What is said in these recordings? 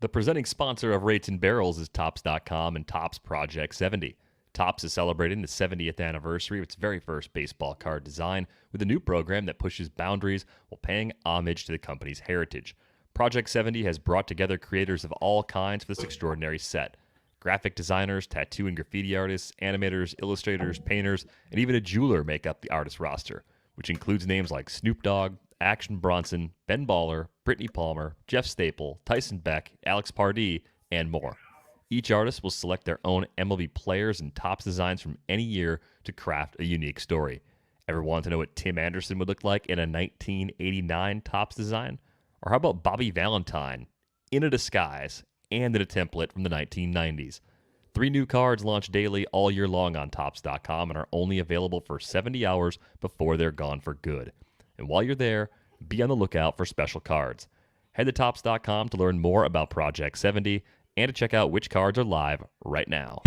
The presenting sponsor of Rates and Barrels is Topps.com and Topps Project 70. Topps is celebrating the 70th anniversary of its very first baseball card design with a new program that pushes boundaries while paying homage to the company's heritage. Project 70 has brought together creators of all kinds for this extraordinary set. Graphic designers, tattoo and graffiti artists, animators, illustrators, painters, and even a jeweler make up the artist roster, which includes names like Snoop Dogg, Action Bronson, Ben Baller, Brittany Palmer, Jeff Staple, Tyson Beck, Alex Pardee, and more. Each artist will select their own MLB players and Topps designs from any year to craft a unique story. Ever want to know what Tim Anderson would look like in a 1989 Topps design? Or how about Bobby Valentine in a disguise and in a template from the 1990s? 3 new cards launch daily all year long on Topps.com and are only available for 70 hours before they're gone for good. And while you're there, be on the lookout for special cards. Head to Topps.com to learn more about Project 70 and to check out which cards are live right now.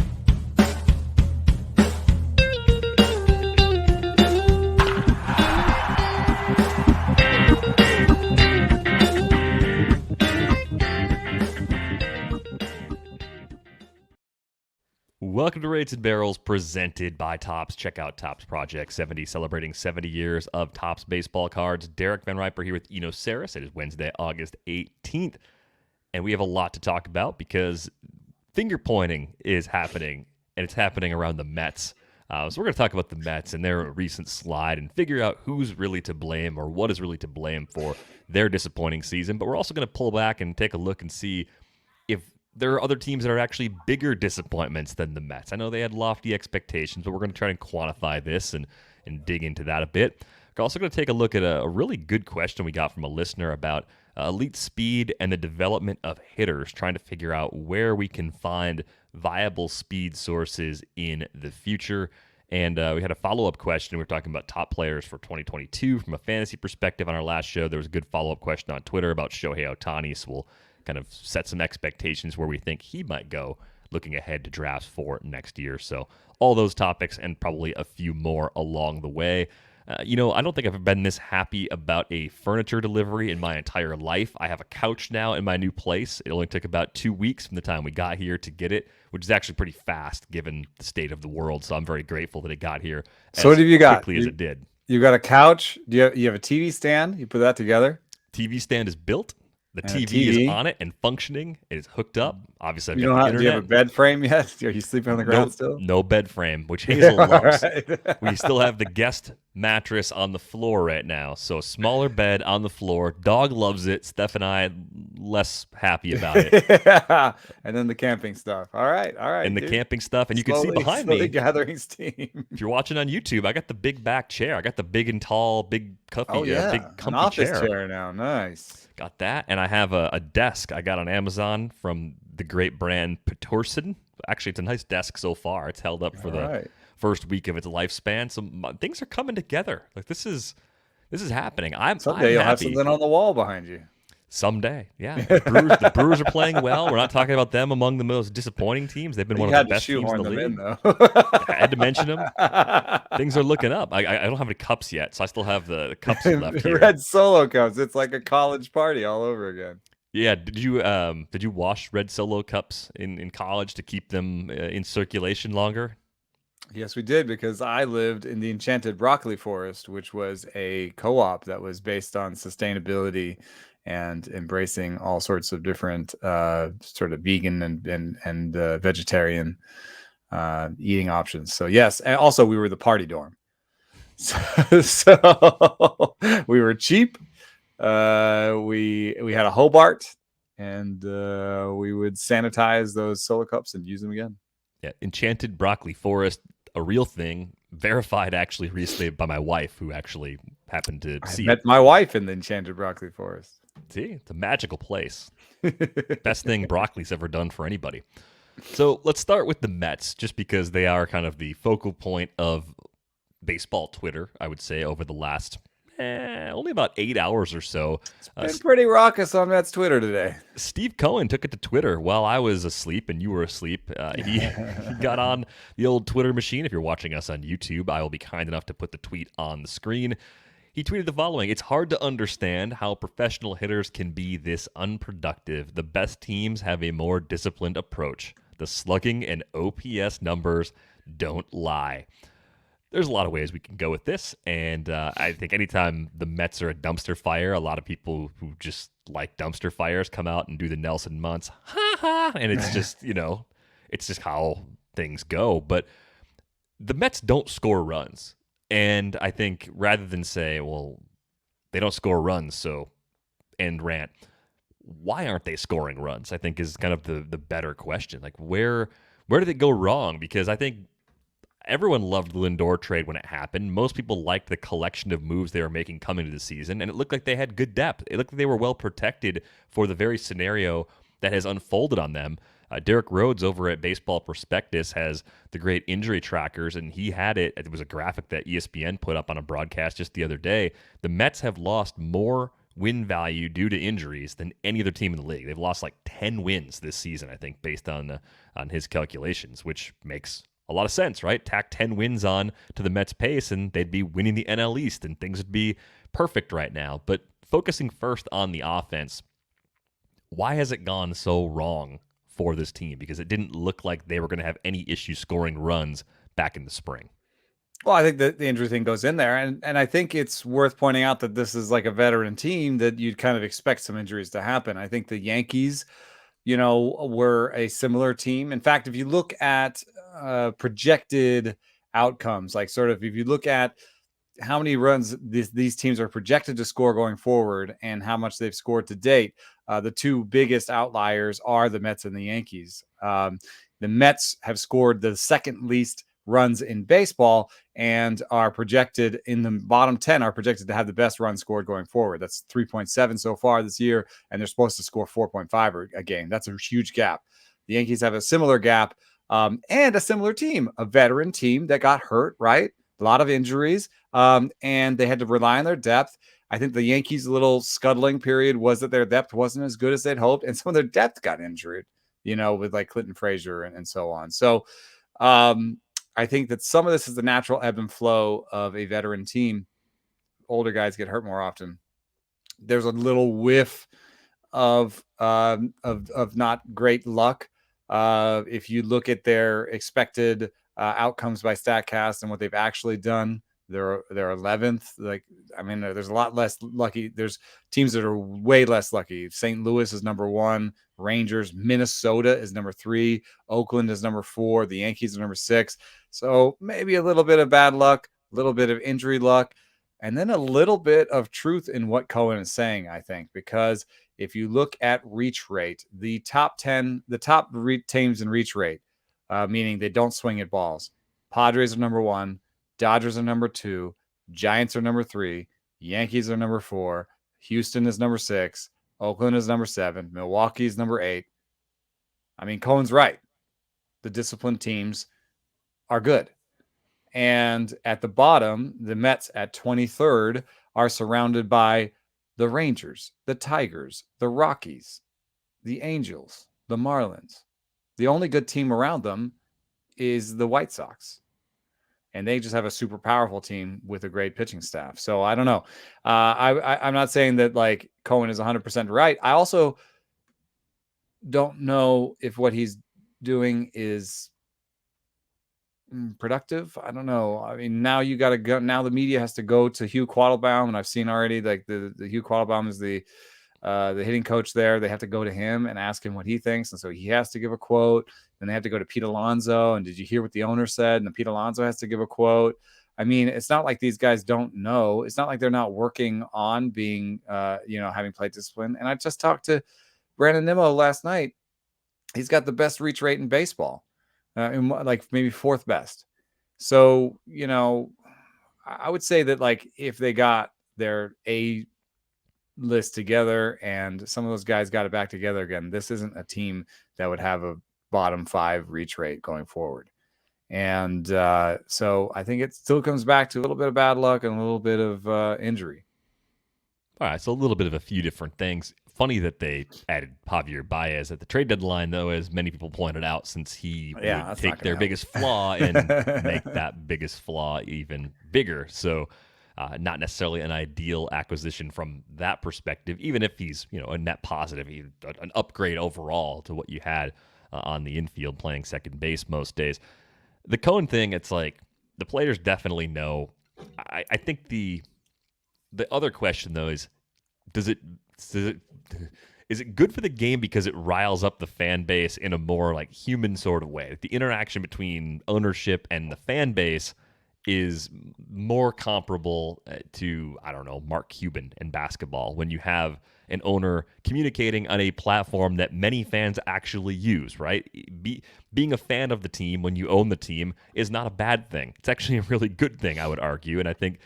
Welcome to Rates and Barrels, presented by Topps. Check out Topps Project 70, celebrating 70 years of Topps baseball cards. Derek Van Riper here with Eno Saris. It is Wednesday, August 18th, and we have a lot to talk about because finger pointing is happening, and it's happening around the Mets. So we're going to talk about the Mets and their recent slide and figure out who's really to blame or what is really to blame for their disappointing season. But we're also going to pull back and take a look and see if there are other teams that are actually bigger disappointments than the Mets. I know they had lofty expectations, but we're going to try and quantify this and dig into that a bit. We're also going to take a look at a really good question we got from a listener about elite speed and the development of hitters, trying to figure out where we can find viable speed sources in the future. And we had a follow-up question. We were talking about top players for 2022 from a fantasy perspective on our last show. There was a good follow-up question on Twitter about Shohei Ohtani, so we'll kind of set some expectations where we think he might go looking ahead to drafts for next year. So all those topics and probably a few more along the way. I don't think I've been this happy about a furniture delivery in my entire life. I have a couch now in my new place. It only took about 2 weeks from the time we got here to get it, which is actually pretty fast given the state of the world. So I'm very grateful that it got here So what have you got? Quickly as it did. You got a couch? You have a TV stand? You put that together? TV stand is built. The And a TV is TV. on it and functioning. It is hooked up. Obviously, I've You got don't the have, do internet. you have a bed frame yet? Are you sleeping on the ground still? No bed frame, which Hazel All loves. right. We still have the guest mattress on the floor right now. So a smaller bed on the floor. Dog loves it. Steph and I less happy about it. Yeah. And then the camping stuff. All right. And the dude. camping stuff. And you can see behind slowly me, gathering steam. if you're watching on YouTube, I got the big back chair. I got the big and tall, big comfy, Oh yeah, big an comfy office chair. chair now. Nice. Got that. And I have a desk I got on Amazon from the great brand Peterson. Actually, it's a nice desk so far. It's held up for All the right. first week of its lifespan. So things are coming together. Like this is happening. Someday I'm you'll have happy. something on the wall behind you. Someday, yeah. The Brewers are playing well. We're not talking about them among the most disappointing teams. They've been You one of had the to best teams in shoehorn the them in, league. though. I had to mention them. Things are looking up. I don't have any cups yet, so I still have the cups left here. Red Solo cups. It's like a college party all over again. Yeah, did you wash Red Solo cups in college to keep them in circulation longer? Yes, we did, because I lived in the Enchanted Broccoli Forest, which was a co-op that was based on sustainability and embracing all sorts of different sort of vegan and vegetarian eating options. So yes, and also we were the party dorm. So we were cheap. We had a Hobart, and we would sanitize those solo cups and use them again. Yeah, Enchanted Broccoli Forest, a real thing, verified actually recently by my wife, who actually happened to I see met it. my wife in the Enchanted Broccoli Forest. See, it's a magical place. Best thing broccoli's ever done for anybody. So let's start with the Mets, just because they are kind of the focal point of baseball Twitter, I would say, over the last only about 8 hours or so. Been pretty raucous on Mets Twitter today. Steve Cohen took it to Twitter while I was asleep and you were asleep. He got on the old Twitter machine. If you're watching us on YouTube, I will be kind enough to put the tweet on the screen. He tweeted the following: "It's hard to understand how professional hitters can be this unproductive. The best teams have a more disciplined approach. The slugging and OPS numbers don't lie." There's a lot of ways we can go with this, and I think anytime the Mets are a dumpster fire, a lot of people who just like dumpster fires come out and do the Nelson Muntz, ha ha, and it's just, it's just how things go. But the Mets don't score runs. And I think rather than say, well, they don't score runs, so end rant, why aren't they scoring runs? I think is kind of the better question. Like where did it go wrong? Because I think everyone loved the Lindor trade when it happened. Most people liked the collection of moves they were making coming to the season, and it looked like they had good depth. It looked like they were well protected for the very scenario that has unfolded on them. Derek Rhodes over at Baseball Prospectus has the great injury trackers, and he had it. It was a graphic that ESPN put up on a broadcast just the other day. The Mets have lost more win value due to injuries than any other team in the league. They've lost like 10 wins this season, I think, based on his calculations, which makes a lot of sense, right? Tack 10 wins on to the Mets pace, and they'd be winning the NL East, and things would be perfect right now. But focusing first on the offense, why has it gone so wrong for this team? Because it didn't look like they were going to have any issue scoring runs back in the spring. Well, I think that the injury thing goes in there, and I think it's worth pointing out that this is like a veteran team that you'd kind of expect some injuries to happen. I think the Yankees, were a similar team. In fact, if you look at projected outcomes, like sort of if you look at how many runs these teams are projected to score going forward and how much they've scored to date, the two biggest outliers are the Mets and the Yankees. The Mets have scored the second least runs in baseball and are projected in the bottom 10 are projected to have the best runs scored going forward. That's 3.7 so far this year, and they're supposed to score 4.5 a game. That's a huge gap. The Yankees have a similar gap and a similar team, a veteran team that got hurt, right? A lot of injuries, and they had to rely on their depth. I think the Yankees' little scuttling period was that their depth wasn't as good as they'd hoped, and some of their depth got injured, with like Clinton Frazier and so on. So I think that some of this is the natural ebb and flow of a veteran team. Older guys get hurt more often. There's a little whiff of not great luck. If you look at their expected outcomes by StatCast and what they've actually done, they're 11th. There's a lot less lucky. There's teams that are way less lucky. St. Louis is number 1. Rangers, Minnesota is number 3. Oakland is number 4. The Yankees are number 6. So maybe a little bit of bad luck, a little bit of injury luck, and then a little bit of truth in what Cohen is saying, I think, because if you look at reach rate, the top teams in reach rate, meaning they don't swing at balls, Padres are number 1, Dodgers are number 2, Giants are number 3, Yankees are number 4, Houston is number 6, Oakland is number 7, Milwaukee is number 8. I mean, Cohen's right. The disciplined teams are good. And at the bottom, the Mets at 23rd are surrounded by the Rangers, the Tigers, the Rockies, the Angels, the Marlins. The only good team around them is the White Sox. And they just have a super powerful team with a great pitching staff. So I don't know. I'm not saying that like Cohen is 100% right. I also don't know if what he's doing is productive. I don't know. I mean, now you got to go. Now the media has to go to Hugh Quattlebaum, and I've seen already like the Hugh Quattlebaum is the hitting coach there. They have to go to him and ask him what he thinks, and so he has to give a quote. Then they have to go to Pete Alonso, and did you hear what the owner said? And Pete Alonso has to give a quote. I mean, it's not like these guys don't know. It's not like they're not working on being, having plate discipline. And I just talked to Brandon Nimmo last night. He's got the best reach rate in baseball. Like maybe 4th best. So, I would say that like if they got their A list together and some of those guys got it back together again, this isn't a team that would have a bottom 5 reach rate going forward. And so I think it still comes back to a little bit of bad luck and a little bit of injury. All right, so a little bit of a few different things. Funny that they added Javier Baez at the trade deadline, though, as many people pointed out, since he would take their biggest flaw and make that biggest flaw even bigger. So Not necessarily an ideal acquisition from that perspective, even if he's a net positive, an upgrade overall to what you had on the infield playing second base most days. The Cohen thing, it's like the players definitely know. I think the other question though is, does it is it good for the game because it riles up the fan base in a more like human sort of way? Like the interaction between ownership and the fan base is more comparable to, I don't know, Mark Cuban in basketball, when you have an owner communicating on a platform that many fans actually use, right? Being a fan of the team when you own the team is not a bad thing. It's actually a really good thing, I would argue. And I think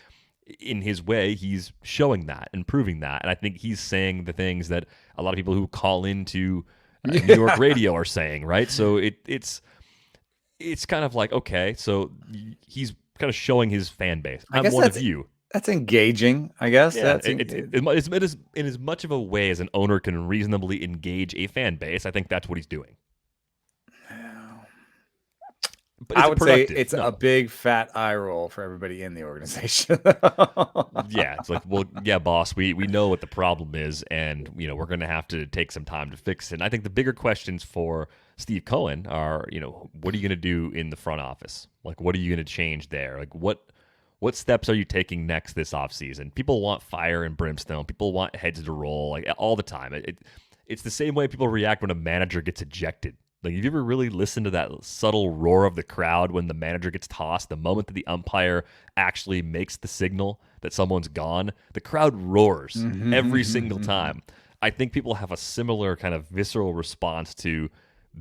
in his way, he's showing that and proving that. And I think he's saying the things that a lot of people who call into New York radio are saying, right? So it's kind of like, okay, so he's kind of showing his fan base. I'm one of you. That's engaging, I guess. Yeah, it is in as much of a way as an owner can reasonably engage a fan base. I think that's what he's doing. But I would say it's a big fat eye roll for everybody in the organization. Yeah, it's like, well, yeah, boss, we know what the problem is, and we're going to have to take some time to fix it. And I think the bigger questions for Steve Cohen are, what are you going to do in the front office? Like, what are you going to change there? Like, what steps are you taking next this offseason? People want fire and brimstone. People want heads to roll, like all the time. It's the same way people react when a manager gets ejected. Like, have you ever really listened to that subtle roar of the crowd when the manager gets tossed? The moment that the umpire actually makes the signal that someone's gone, the crowd roars every single time. I think people have a similar kind of visceral response to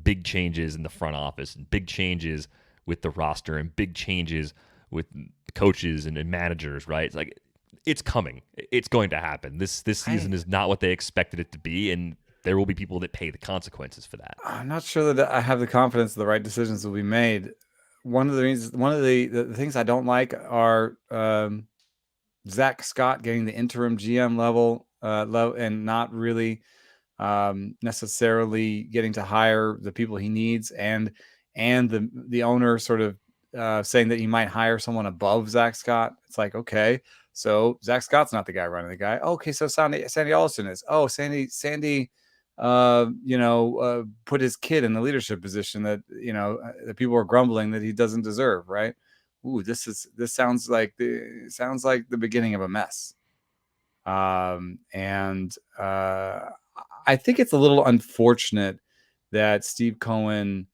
big changes in the front office, and big changes with the roster, and big changes with coaches and managers, right? It's like, it's coming. It's going to happen. This season is not what they expected it to be, and there will be people that pay the consequences for that. I'm not sure that I have the confidence the right decisions will be made. One of the things I don't like are Zach Scott getting the interim GM level and not really necessarily getting to hire the people he needs, and the owner sort of saying that he might hire someone above Zach Scott. It's like, okay, so Zach Scott's not the guy running the guy. Okay, so Sandy Alston is. Oh, Sandy put his kid in the leadership position that that people are grumbling that he doesn't deserve, right? Ooh, this sounds like the beginning of a mess. And I think it's a little unfortunate that Steve Cohen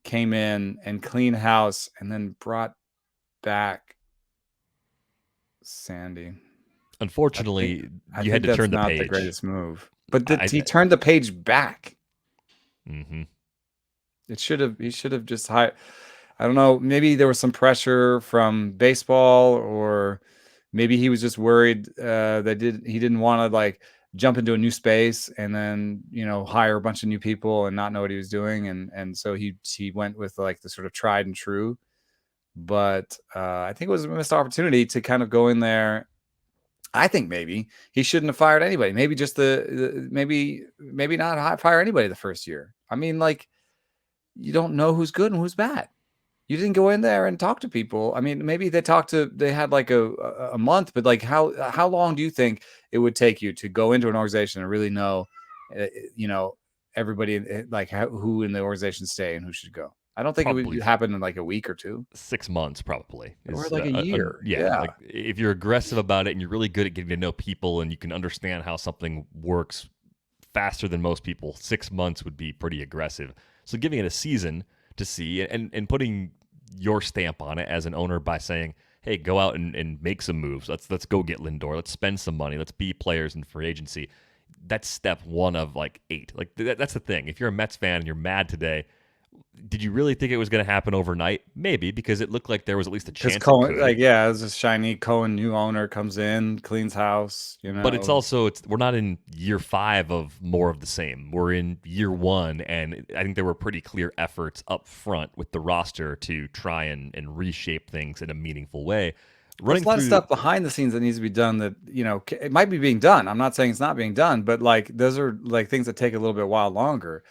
came in and cleaned house and then brought back Sandy. Unfortunately, you had to turn the page. Not the greatest move. But he turned the page back. Mm-hmm. He should have just hired. I don't know. Maybe there was some pressure from baseball, or maybe he was just worried he didn't want to like jump into a new space and then hire a bunch of new people and not know what he was doing, and so he went with like the sort of tried and true. But I think it was a missed opportunity to kind of go in there. I think maybe he shouldn't have fired anybody. Maybe just maybe not fire anybody the first year. I mean, like, you don't know who's good and who's bad. You didn't go in there and talk to people. I mean, maybe they had like a month, but like how long do you think it would take you to go into an organization and really know, everybody, like who in the organization stay and who should go? I don't think it would happen in like a week or two. 6 months probably. Or like a year. Yeah. Like if you're aggressive about it and you're really good at getting to know people and you can understand how something works faster than most people, 6 months would be pretty aggressive. So giving it a season to see and putting your stamp on it as an owner by saying, hey, go out and make some moves. Let's go get Lindor. Let's spend some money. Let's be players in free agency. That's step 1 of like 8. Like that's the thing. If you're a Mets fan and you're mad today, did you really think it was going to happen overnight? Maybe, because it looked like there was at least a chance. Cohen, it was a shiny Cohen new owner comes in, cleans house, But it's also we're not in year 5 of more of the same. We're in year 1, and I think there were pretty clear efforts up front with the roster to try and reshape things in a meaningful way. There's a lot of stuff behind the scenes that needs to be done that, it might be being done. I'm not saying it's not being done, but like those are like things that take a little bit while longer.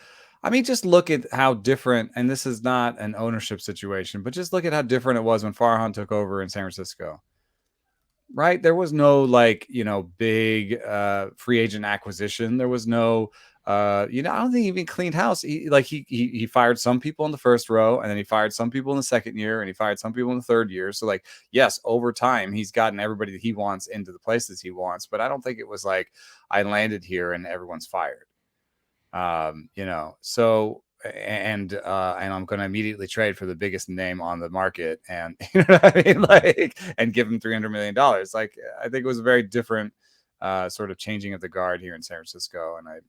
I mean, just look at how different, and this is not an ownership situation, but just look at how different it was when Farhan took over in San Francisco. right? There was no like, big free agent acquisition. There was no I don't think he even cleaned house. He fired some people in the first row, and then he fired some people in the second year, and he fired some people in the third year. So like, yes, over time he's gotten everybody that he wants into the places he wants, but I don't think it was like I landed here and everyone's fired. So and I'm going to immediately trade for the biggest name on the market, and you know what I mean, like, and give him $300 million. Like, I think it was a very different sort of changing of the guard here in San Francisco, and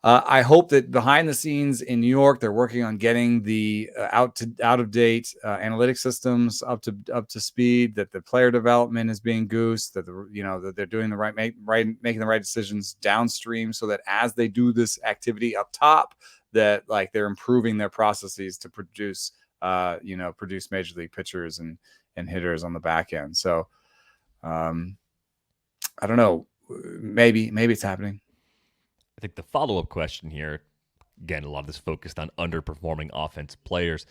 I hope that behind the scenes in New York, they're working on getting the out of date analytic systems up to speed. That the player development is being goosed. That that they're doing the making the right decisions downstream, so that as they do this activity up top, that like they're improving their processes to produce major league pitchers and hitters on the back end. So I don't know. Maybe it's happening. I think the follow-up question here, again, a lot of this focused on underperforming offensive players.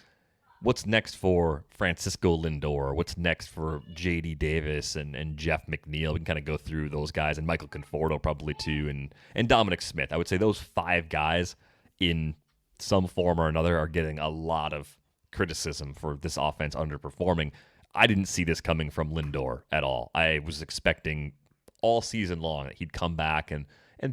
What's next for Francisco Lindor? What's next for J.D. Davis and Jeff McNeil? We can kind of go through those guys, and Michael Conforto probably too, and Dominic Smith. I would say those 5 guys in some form or another are getting a lot of criticism for this offense underperforming. I didn't see this coming from Lindor at all. I was expecting all season long that he'd come back and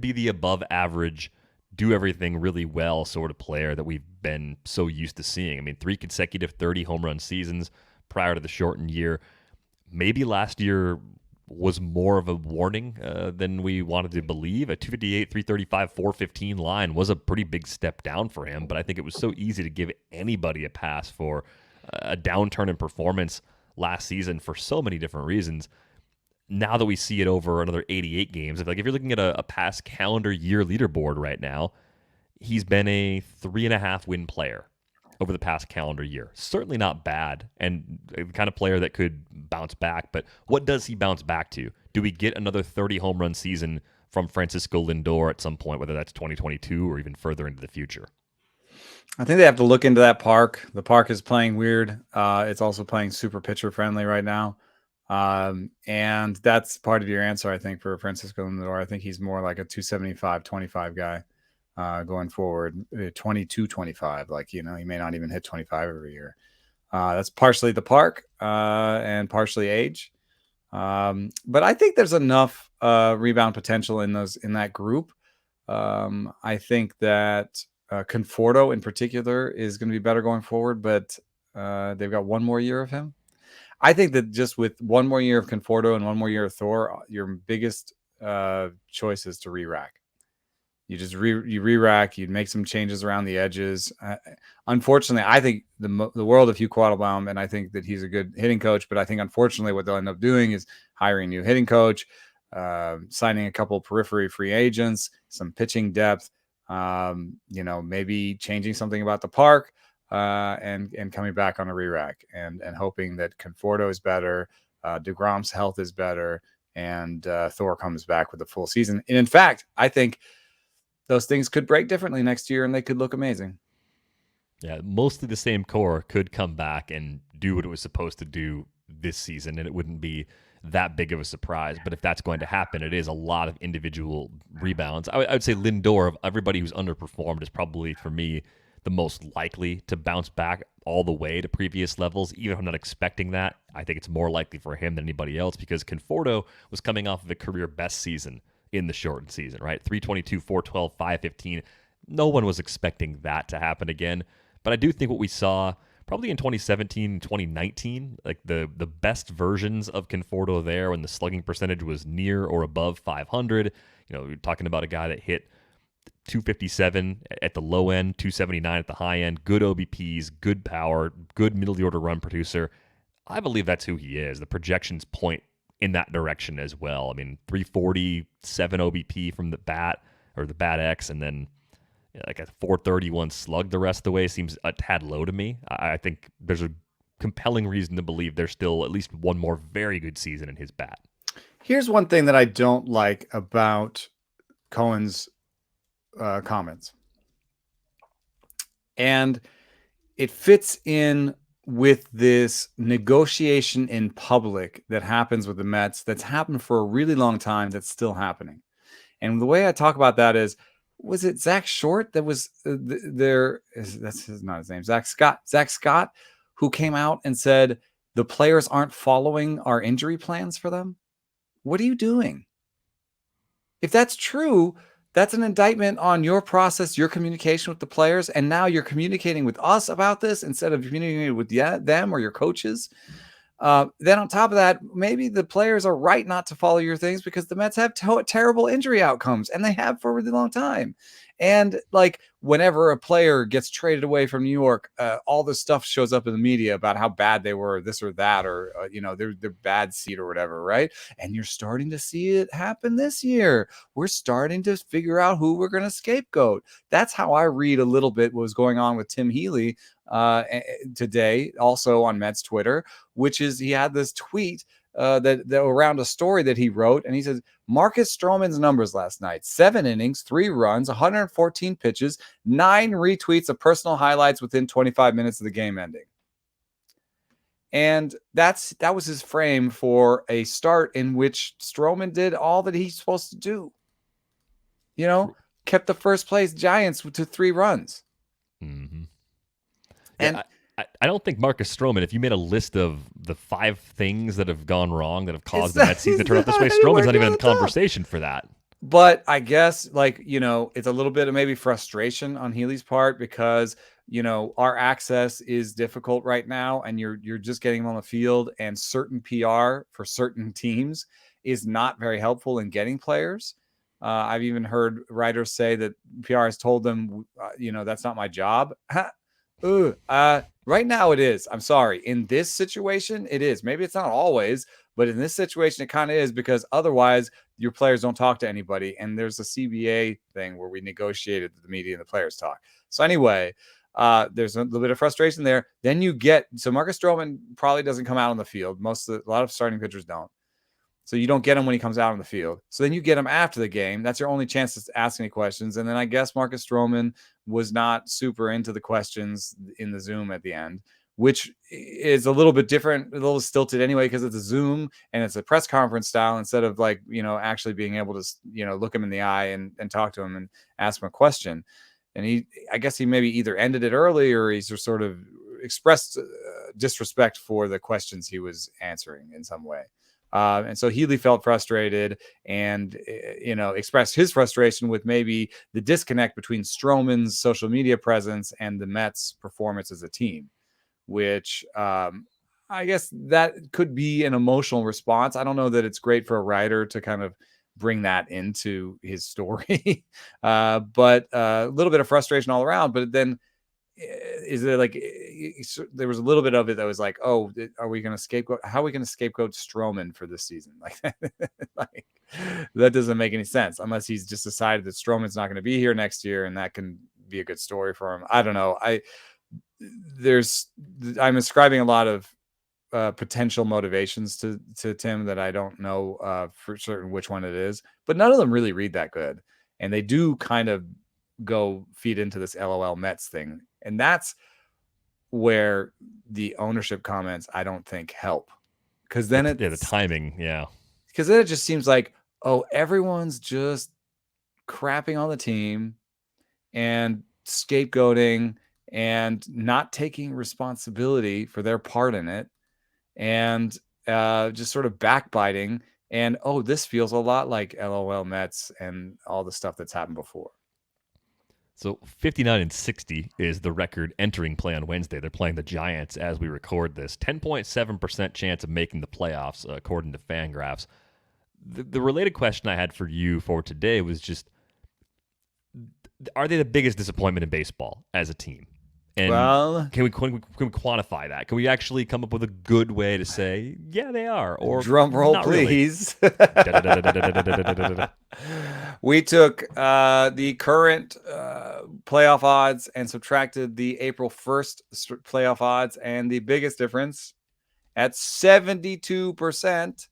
be the above average, do everything really well sort of player that we've been so used to seeing. I mean, 3 consecutive 30 home run seasons prior to the shortened year. Maybe last year was more of a warning than we wanted to believe. A 258, 335, 415 line was a pretty big step down for him, but I think it was so easy to give anybody a pass for a downturn in performance last season for so many different reasons. Now that we see it over another 88 games, if you're looking at a past calendar year leaderboard right now, he's been a 3.5 win player over the past calendar year. Certainly not bad, and the kind of player that could bounce back. But what does he bounce back to? Do we get another 30 home run season from Francisco Lindor at some point, whether that's 2022 or even further into the future? I think they have to look into that park. The park is playing weird. It's also playing super pitcher friendly right now. And that's part of your answer, I think, for Francisco Lindor. I think he's more like a 275-25 guy going forward, 22-25. Like, he may not even hit 25 every year. That's partially the park and partially age. But I think there's enough rebound potential in that group. I think that Conforto in particular is going to be better going forward, but they've got one more year of him. I think that just with one more year of Conforto and one more year of Thor, your biggest choice is to re-rack. You just re-rack. You'd make some changes around the edges. Unfortunately, I think the world of Hugh Quattlebaum, and I think that he's a good hitting coach. But I think unfortunately, what they'll end up doing is hiring a new hitting coach, signing a couple of periphery free agents, some pitching depth. Maybe changing something about the park. And coming back on a re-rack and hoping that Conforto is better, DeGrom's health is better, and Thor comes back with a full season. And in fact, I think those things could break differently next year and they could look amazing. Yeah, mostly the same core could come back and do what it was supposed to do this season, and it wouldn't be that big of a surprise. But if that's going to happen, it is a lot of individual rebounds. I would say Lindor, of everybody who's underperformed, is probably, for me, the most likely to bounce back all the way to previous levels. Even if I'm not expecting that, I think it's more likely for him than anybody else, because Conforto was coming off of a career best season in the shortened season, right? 322, 412, 515. No one was expecting that to happen again. But I do think what we saw probably in 2017, 2019, like the best versions of Conforto there, when the slugging percentage was near or above 500. You're talking about a guy that hit 257 at the low end, 279 at the high end, good OBPs, good power, good middle of the order run producer. I believe that's who he is. The projections point in that direction as well. I mean, 347 OBP from the bat, or the bat X, and then like a 431 slug the rest of the way seems a tad low to me. I think there's a compelling reason to believe there's still at least one more very good season in his bat. Here's one thing that I don't like about Cohen's comments. And it fits in with this negotiation in public that happens with the Mets, that's happened for a really long time, that's still happening. And the way I talk about that is, was it Zach Short that was there? That's not his name. Zach Scott, who came out and said the players aren't following our injury plans for them. What are you doing? If that's true, that's an indictment on your process, your communication with the players, and now you're communicating with us about this instead of communicating with them or your coaches. Then on top of that, maybe the players are right not to follow your things because the Mets have terrible injury outcomes, and they have for a really long time. And like whenever a player gets traded away from New York, all this stuff shows up in the media about how bad they were, this or that, or their bad seat or whatever, right? And you're starting to see it happen this year. We're starting to figure out who we're going to scapegoat. That's how I read a little bit what was going on with Tim Healy today, also on Mets Twitter, which is he had this tweet that around a story that he wrote, and he says Marcus Stroman's numbers last night: 7 innings, 3 runs, 114 pitches, 9 retweets of personal highlights within 25 minutes of the game ending. And that was his frame for a start in which Stroman did all that he's supposed to do. Kept the first place Giants to 3 runs. Mm-hmm. And I don't think Marcus Stroman, if you made a list of the 5 things that have gone wrong that have caused the Mets season to turn out this way, Stroman's not even in the conversation for that. But I guess, it's a little bit of maybe frustration on Healy's part because, our access is difficult right now, and you're just getting him on the field, and certain PR for certain teams is not very helpful in getting players. I've even heard writers say that PR has told them, that's not my job. Right now it is. I'm sorry. In this situation, it is. Maybe it's not always, but in this situation, it kind of is, because otherwise your players don't talk to anybody. And there's a CBA thing where we negotiated the media and the players talk. So anyway, there's a little bit of frustration there. Then so Marcus Stroman probably doesn't come out on the field. A lot of starting pitchers don't. So you don't get him when he comes out on the field. So then you get him after the game. That's your only chance to ask any questions. And then I guess Marcus Stroman was not super into the questions in the Zoom at the end, which is a little bit different, a little stilted anyway, because it's a Zoom and it's a press conference style instead of actually being able to, look him in the eye and talk to him and ask him a question. And I guess he maybe either ended it early or he's just sort of expressed disrespect for the questions he was answering in some way. And so Healy felt frustrated and, expressed his frustration with maybe the disconnect between Stroman's social media presence and the Mets' performance as a team, which I guess that could be an emotional response. I don't know that it's great for a writer to kind of bring that into his story, but a little bit of frustration all around. But then is there there was a little bit of it that was like, oh, are we going to scapegoat? How are we going to scapegoat Stroman for this season? That doesn't make any sense unless he's just decided that Stroman's not going to be here next year, and that can be a good story for him. I don't know. I'm ascribing a lot of potential motivations to Tim that I don't know for certain which one it is, but none of them really read that good, and they do kind of go feed into this LOL Mets thing. And that's where the ownership comments, I don't think, help. Because then the timing, yeah. Because then it just seems like, oh, everyone's just crapping on the team and scapegoating and not taking responsibility for their part in it, and just sort of backbiting. And, oh, this feels a lot like LOL Mets and all the stuff that's happened before. So 59-60 is the record entering play on Wednesday. They're playing the Giants as we record this. 10.7% chance of making the playoffs, according to Fangraphs. The related question I had for you for today was just, are they the biggest disappointment in baseball as a team? And can we quantify that? Can we actually come up with a good way to say, yeah, they are? Or drum roll, please. Really. We took the current playoff odds and subtracted the April 1st playoff odds, and the biggest difference at 72%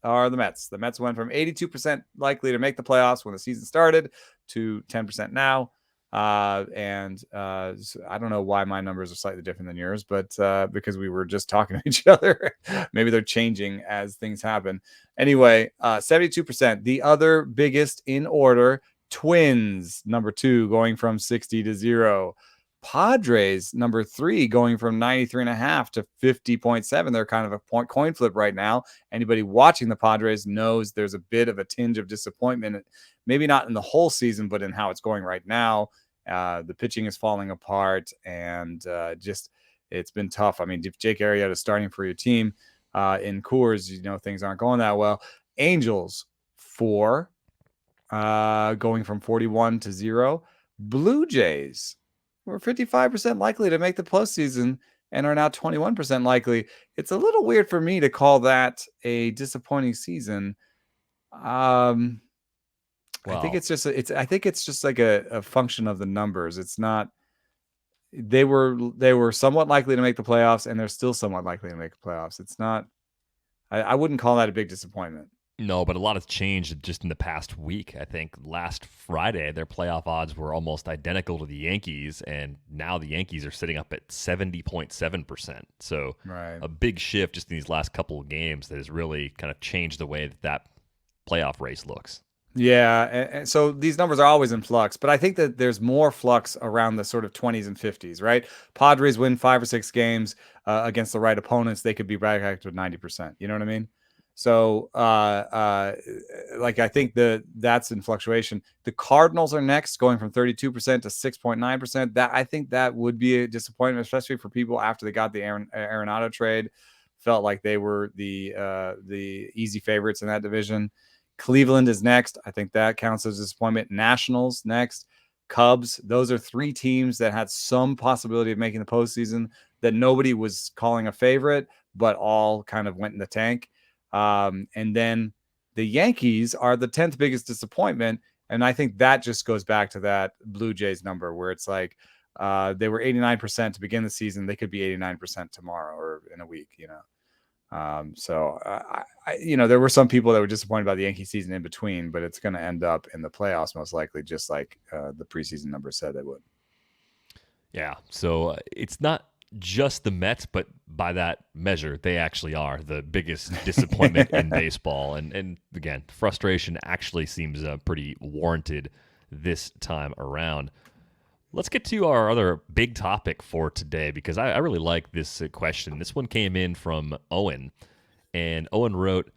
are the Mets. The Mets went from 82% likely to make the playoffs when the season started to 10% now. So I don't know why my numbers are slightly different than yours, but because we were just talking to each other, maybe they're changing as things happen. Anyway, 72%. The other biggest in order, Twins, number 2, going from 60 to 0. Padres, number 3, going from 93.5 to 50.7. They're kind of a coin flip right now. Anybody watching the Padres knows there's a bit of a tinge of disappointment, maybe not in the whole season, but in how it's going right now. The pitching is falling apart, and just it's been tough. I mean, if Jake Arrieta is starting for your team in Coors, things aren't going that well. Angels, 4, going from 41 to 0. Blue Jays were 55% likely to make the postseason and are now 21% likely. It's a little weird for me to call that a disappointing season. I think it's just like a function of the numbers. It's not. They were somewhat likely to make the playoffs, and they're still somewhat likely to make the playoffs. It's not. I wouldn't call that a big disappointment. No, but a lot has changed just in the past week. I think last Friday, their playoff odds were almost identical to the Yankees, and now the Yankees are sitting up at 70.7%. So right. A big shift just in these last couple of games that has really kind of changed the way that playoff race looks. Yeah, and so these numbers are always in flux, but I think that there's more flux around the sort of 20s and 50s, right? Padres win 5 or 6 games against the right opponents, they could be back up to 90%. You know what I mean? So, like I think that's in fluctuation. The Cardinals are next, going from 32% to 6.9%. That I think that would be a disappointment, especially for people after they got the Arenado trade. Felt like they were the easy favorites in that division. Cleveland is next. I think that counts as a disappointment. Nationals next. Cubs. Those are 3 teams that had some possibility of making the postseason that nobody was calling a favorite, but all kind of went in the tank. And then the Yankees are the 10th biggest disappointment. And I think that just goes back to that Blue Jays number where it's like they were 89% to begin the season. They could be 89% tomorrow or in a week, So there were some people that were disappointed by the Yankee season in between, but it's going to end up in the playoffs most likely, just like the preseason numbers said they would. Yeah, so it's not just the Mets, but by that measure, they actually are the biggest disappointment in baseball. And again, frustration actually seems pretty warranted this time around. Let's get to our other big topic for today, because I really like this question. This one came in from Owen, and Owen wrote,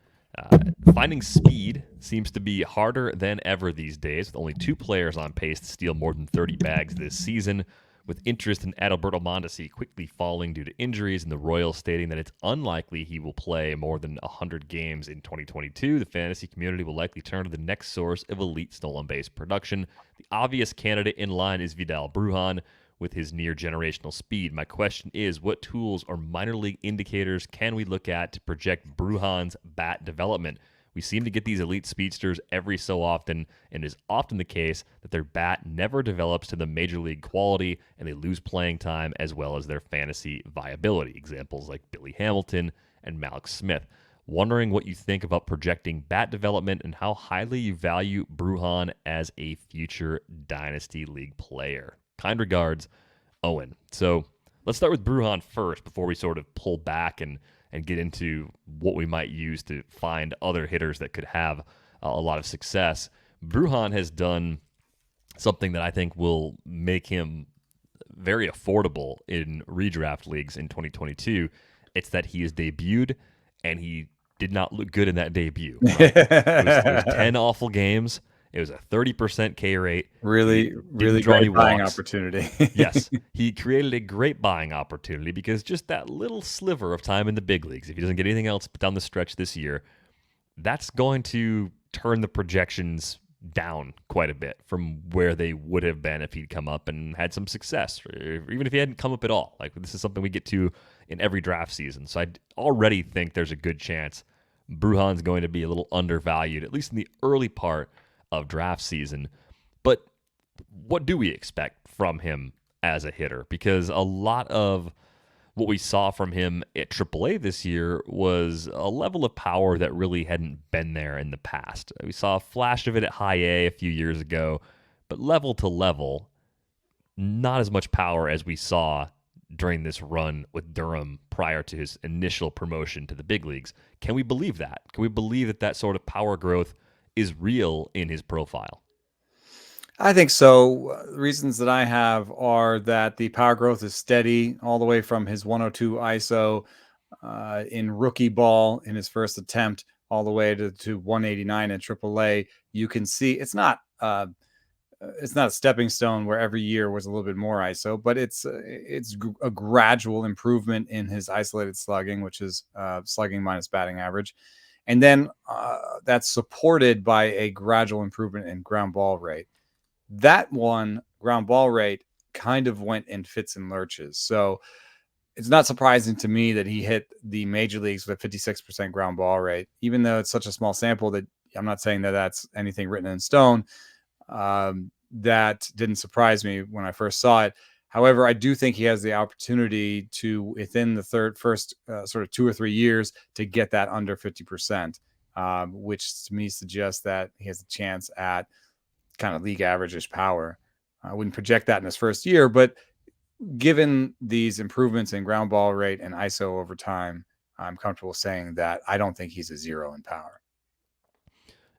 finding speed seems to be harder than ever these days, with only 2 players on pace to steal more than 30 bags this season. With interest in Adalberto Mondesi quickly falling due to injuries, and the Royals stating that it's unlikely he will play more than 100 games in 2022, the fantasy community will likely turn to the next source of elite stolen base production. The obvious candidate in line is Vidal Brujan, with his near-generational speed. My question is, what tools or minor league indicators can we look at to project Brujan's bat development? We seem to get these elite speedsters every so often, and it is often the case that their bat never develops to the major league quality, and they lose playing time as well as their fantasy viability. Examples like Billy Hamilton and Malik Smith. Wondering what you think about projecting bat development and how highly you value Brujan as a future Dynasty League player. Kind regards, Owen. So let's start with Brujan first before we sort of pull back and get into what we might use to find other hitters that could have a lot of success. Brujan has done something that I think will make him very affordable in redraft leagues in 2022. It's that he is debuted, and he did not look good in that debut. It was 10 awful games. It was a 30% K rate. Really great buying opportunity. Yes, he created a great buying opportunity because just that little sliver of time in the big leagues, if he doesn't get anything else down the stretch this year, that's going to turn the projections down quite a bit from where they would have been if he'd come up and had some success, or even if he hadn't come up at all. Like, this is something we get to in every draft season. So I already think there's a good chance Brujan's going to be a little undervalued, at least in the early part of draft season. But what do we expect from him as a hitter? Because a lot of what we saw from him at AAA this year was a level of power that really hadn't been there in the past. We saw a flash of it at high A a few years ago, but level to level, not as much power as we saw during this run with Durham prior to his initial promotion to the big leagues. Can we believe that? Can we believe that that sort of power growth is real in his profile? I think so. The reasons that I have are that the power growth is steady all the way from his 102 ISO in rookie ball in his first attempt all the way to 189 in AAA. You can see it's not a stepping stone where every year was a little bit more ISO, but it's a gradual improvement in his isolated slugging, which is slugging minus batting average. And then that's supported by a gradual improvement in ground ball rate. That one, ground ball rate, kind of went in fits and lurches. So it's not surprising to me that he hit the major leagues with a 56% ground ball rate, even though it's such a small sample that I'm not saying that that's anything written in stone. That didn't surprise me when I first saw it. However, I do think he has the opportunity to, within the first sort of 2 or 3 years, to get that under 50%, which to me suggests that he has a chance at kind of league average-ish power. I wouldn't project that in his first year, but given these improvements in ground ball rate and ISO over time, I'm comfortable saying that I don't think he's a zero in power.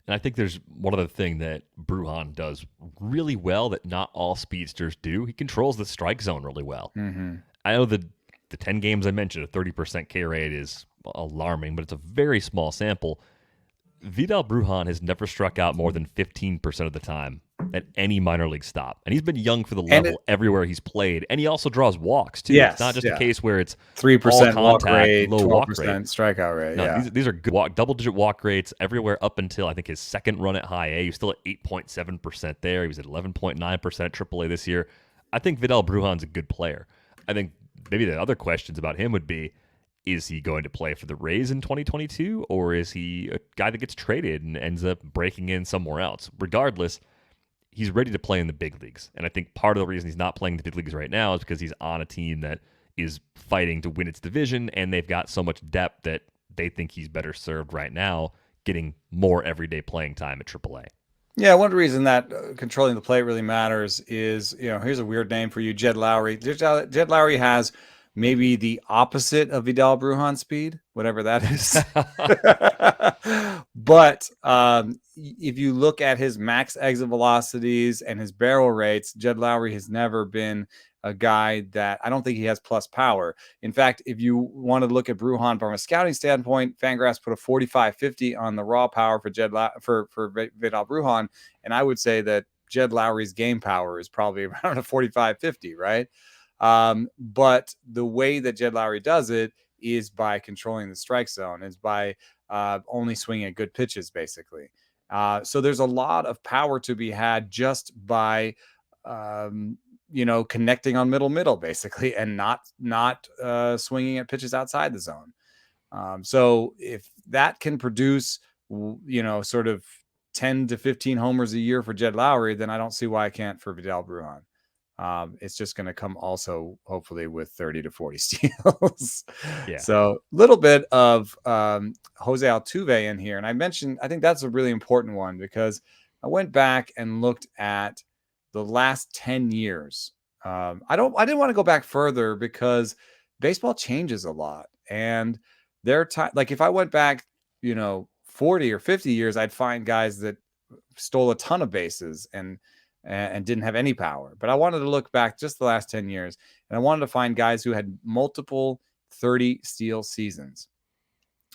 And I think there's one other thing that Brujan does really well that not all speedsters do. He controls the strike zone really well. Mm-hmm. I know the 10 games I mentioned, a 30% K rate is alarming, but it's a very small sample. Vidal Brujan has never struck out more than 15% of the time at any minor league stop. And he's been young for the level everywhere he's played. And he also draws walks, too. Yes, it's not just a case where it's 3% all walk contact, rate, low 12% walk rate. strikeout rate. No, yeah. these are good double-digit walk rates everywhere up until, I think, his second run at high A. He was still at 8.7% there. He was at 11.9% at AAA this year. I think Vidal Brujan's a good player. I think maybe the other questions about him would be, is he going to play for the Rays in 2022, or is he a guy that gets traded and ends up breaking in somewhere else? Regardless, he's ready to play in the big leagues. And I think part of the reason he's not playing the big leagues right now is because he's on a team that is fighting to win its division, and they've got so much depth that they think he's better served right now getting more everyday playing time at AAA. Yeah, one reason that controlling the plate really matters is, here's a weird name for you, Jed Lowry. Jed Lowry has maybe the opposite of Vidal Brujan speed, whatever that is. But if you look at his max exit velocities and his barrel rates, Jed Lowry has never been a guy that I don't think he has plus power. In fact, if you want to look at Brujan from a scouting standpoint, Fangraphs put a 45-50 on the raw power for for Vidal Brujan, and I would say that Jed Lowry's game power is probably around a 45-50, right? But the way that Jed Lowry does it is by controlling the strike zone, is by only swinging at good pitches, basically. So there's a lot of power to be had just by connecting on middle, basically, and not swinging at pitches outside the zone. So if that can produce, sort of 10 to 15 homers a year for Jed Lowry, then I don't see why I can't for Vidal Brujan. It's just going to come also hopefully with 30 to 40 steals. Yeah. So a little bit of Jose Altuve in here. And I think that's a really important one because I went back and looked at the last 10 years. I didn't want to go back further because baseball changes a lot. And like if I went back, 40 or 50 years, I'd find guys that stole a ton of bases and didn't have any power. But I wanted to look back just the last 10 years, and I wanted to find guys who had multiple 30 steal seasons.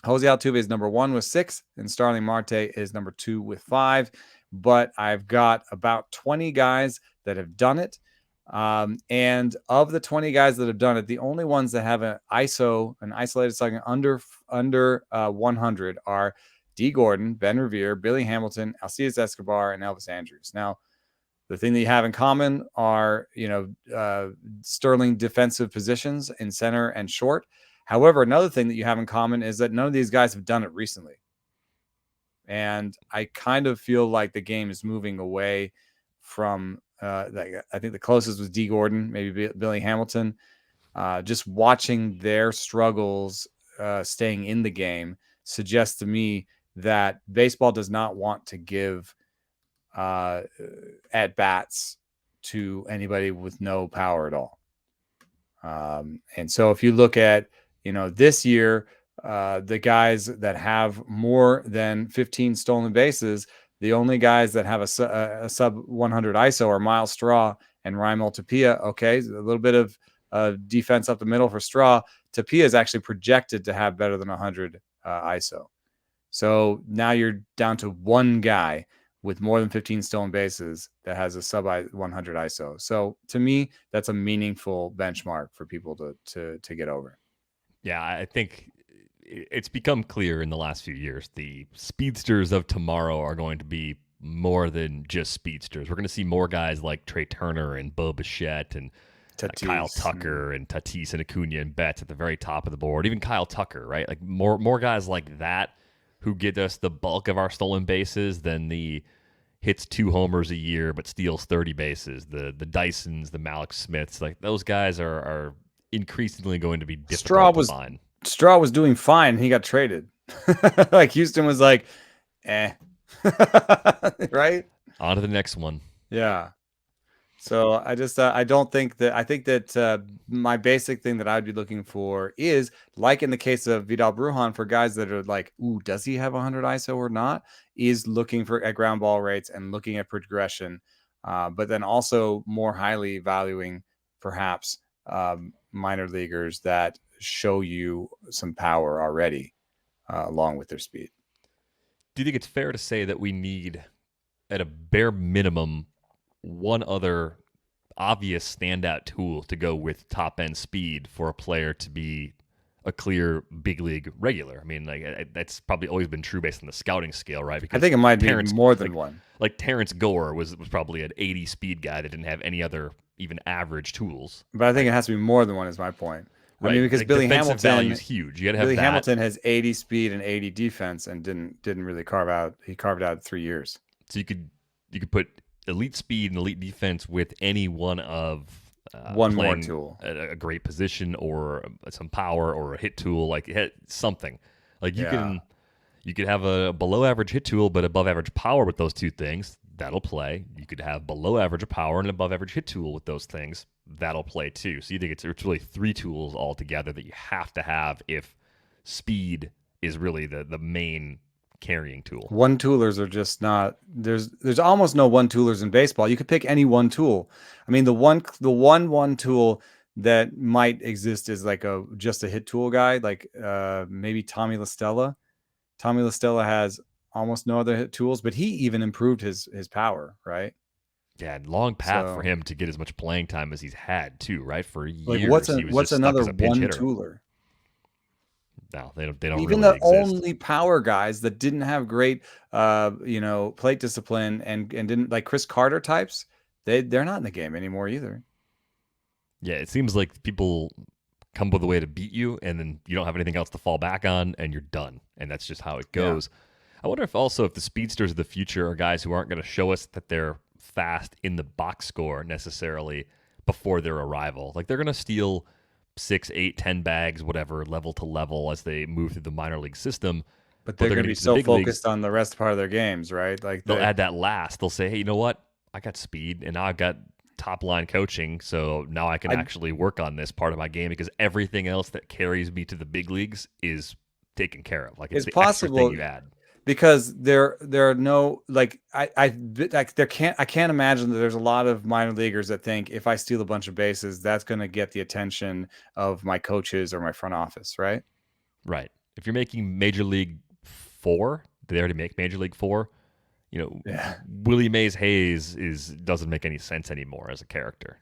Jose Altuve is number 1 with 6, and Starling Marte is number 2 with 5. But I've got about 20 guys that have done it. And of the 20 guys that have done it, the only ones that have an isolated slugging under 100 are D. Gordon, Ben Revere, Billy Hamilton, Alcides Escobar, and Elvis Andrus. Now, the thing that you have in common are, sterling defensive positions in center and short. However, another thing that you have in common is that none of these guys have done it recently. And I kind of feel like the game is moving away from, I think the closest was D. Gordon, maybe Billy Hamilton. Just watching their struggles staying in the game suggests to me that baseball does not want to give at bats to anybody with no power at all. And so if you look at, this year, the guys that have more than 15 stolen bases, the only guys that have a sub 100 ISO are Miles Straw and Ryan Tapia. Okay, a little bit of defense up the middle for Straw. Tapia is actually projected to have better than 100 ISO. So now you're down to one guy with more than 15 stolen bases that has a sub 100 ISO. So to me, that's a meaningful benchmark for people to get over. Yeah, I think it's become clear in the last few years the speedsters of tomorrow are going to be more than just speedsters. We're going to see more guys like Trey Turner and Bo Bichette and Kyle Tucker and Tatis and Acuna and Betts at the very top of the board. Even Kyle Tucker, right? Like more guys like that who get us the bulk of our stolen bases than the hits 2 homers a year but steals 30 bases. The Dysons, the Malik Smiths, like those guys are increasingly going to be difficult to find. Straw was doing fine and he got traded. Like Houston was like, right? On to the next one. Yeah. So I just I think that my basic thing that I'd be looking for is, like in the case of Vidal Brujan, for guys that are like, ooh, does he have 100 ISO or not? Is looking at ground ball rates and looking at progression, but then also more highly valuing perhaps minor leaguers that show you some power already along with their speed. Do you think it's fair to say that we need, at a bare minimum, one other obvious standout tool to go with top end speed for a player to be a clear big league regular? I mean, like that's probably always been true based on the scouting scale, right? Because I think it might be more than one. Like Terrence Gore was probably an 80 speed guy that didn't have any other even average tools. But I think it has to be more than one, is my point. Right. I mean, because like Billy Hamilton value is huge. You got to have Billy that. Hamilton has 80 speed and 80 defense, and didn't really carve out. He carved out 3 years. So you could put elite speed and elite defense with any one of one more tool, a great position or some power or a hit tool, like something. Like you could have a below average hit tool but above average power with those two things. That'll play. You could have below average power and above average hit tool with those things. That'll play too. So you think it's really 3 tools altogether that you have to have if speed is really the main carrying tool. One toolers are just not, there's almost no one toolers in baseball. You could pick any one tool. I mean, the one tool that might exist is like just a hit tool guy, like maybe Tommy La Stella. Tommy La Stella has almost no other hit tools, but he even improved his power, right? Yeah, long path for him to get as much playing time as he's had too, right? For years, like what's another one tooler? No, they don't. Even really the only power guys that didn't have great, plate discipline and didn't, like Chris Carter types, they're not in the game anymore either. Yeah, it seems like people come up with a way to beat you, and then you don't have anything else to fall back on, and you're done. And that's just how it goes. Yeah. I wonder if the speedsters of the future are guys who aren't going to show us that they're fast in the box score necessarily before their arrival. Like they're going to steal 6, 8, 10 bags, whatever, level to level as they move through the minor league system. But they're going to be so focused on the rest part of their games, right? Like they'll add that last. They'll say, hey, you know what? I got speed and now I've got top line coaching, so now I can actually work on this part of my game because everything else that carries me to the big leagues is taken care of. Like it's the possible extra thing you add. Because there are no, like I can't imagine that there's a lot of minor leaguers that think if I steal a bunch of bases, that's going to get the attention of my coaches or my front office, right? Right. If you're making Major League 4, did they already make Major League 4? Willie Mays Hayes doesn't make any sense anymore as a character.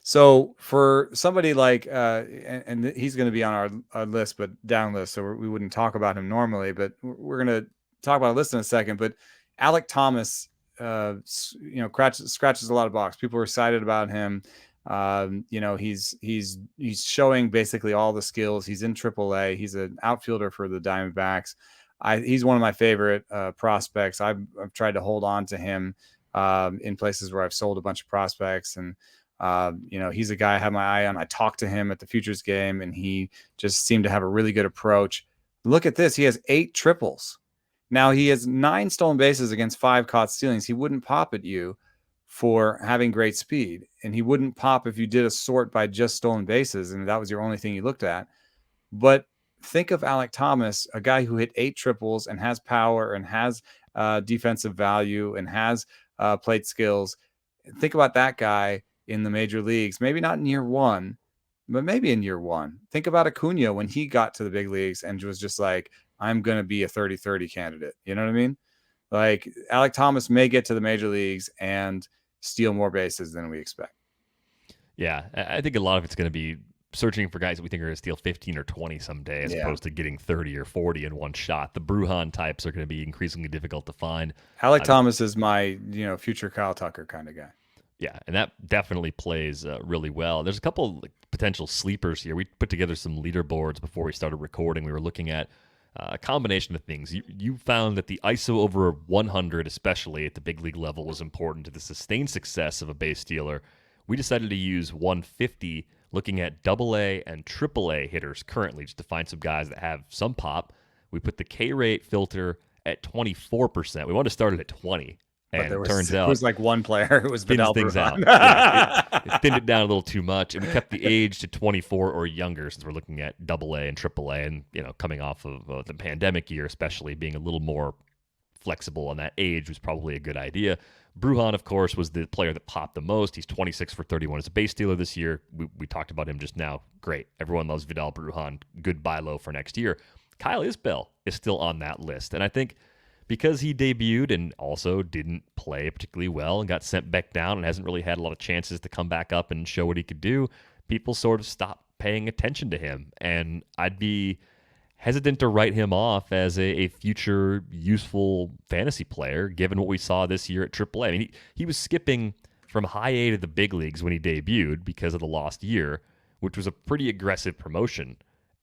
So for somebody like, and he's going to be on our list, but down list, so we wouldn't talk about him normally, but we're going to talk about a list in a second. But Alek Thomas, scratches a lot of box. People are excited about him. He's showing basically all the skills. He's in AAA. He's an outfielder for the Diamondbacks. He's one of my favorite prospects. I've tried to hold on to him in places where I've sold a bunch of prospects, and he's a guy I have my eye on. I talked to him at the Futures game, and he just seemed to have a really good approach. Look at this. He has 8 triples. Now, he has 9 stolen bases against 5 caught stealings. He wouldn't pop at you for having great speed, and he wouldn't pop if you did a sort by just stolen bases and that was your only thing you looked at. But think of Alek Thomas, a guy who hit 8 triples and has power and has defensive value and has plate skills. Think about that guy in the major leagues, maybe not in year one, but maybe in year one. Think about Acuna when he got to the big leagues and was just like, I'm going to be a 30-30 candidate. You know what I mean? Like Alek Thomas may get to the major leagues and steal more bases than we expect. Yeah, I think a lot of it's going to be searching for guys that we think are going to steal 15 or 20 someday as opposed to getting 30 or 40 in one shot. The Brujan types are going to be increasingly difficult to find. Alek Thomas is my, future Kyle Tucker kind of guy. Yeah, and that definitely plays really well. There's a couple potential sleepers here. We put together some leaderboards before we started recording. We were looking at a combination of things. You found that the ISO over 100, especially at the big league level, was important to the sustained success of a base stealer. We decided to use 150, looking at AA and AAA hitters currently, just to find some guys that have some pop. We put the K rate filter at 24%. We wanted to start it at 20. And it turns out it was like one player who was thins things out. Yeah, it thinned it down a little too much, and we kept the age to 24 or younger since we're looking at AA and AAA, and coming off of the pandemic year, especially being a little more flexible on that age was probably a good idea. Brujan, of course, was the player that popped the most. He's 26 for 31 as a base stealer this year. We talked about him just now. Great. Everyone loves Vidal Brujan. Good buy low for next year. Kyle Isbell is still on that list. And I think because he debuted and also didn't play particularly well and got sent back down and hasn't really had a lot of chances to come back up and show what he could do, people sort of stopped paying attention to him. And I'd be hesitant to write him off as a future useful fantasy player, given what we saw this year at AAA. I mean, he was skipping from high A to the big leagues when he debuted because of the lost year, which was a pretty aggressive promotion.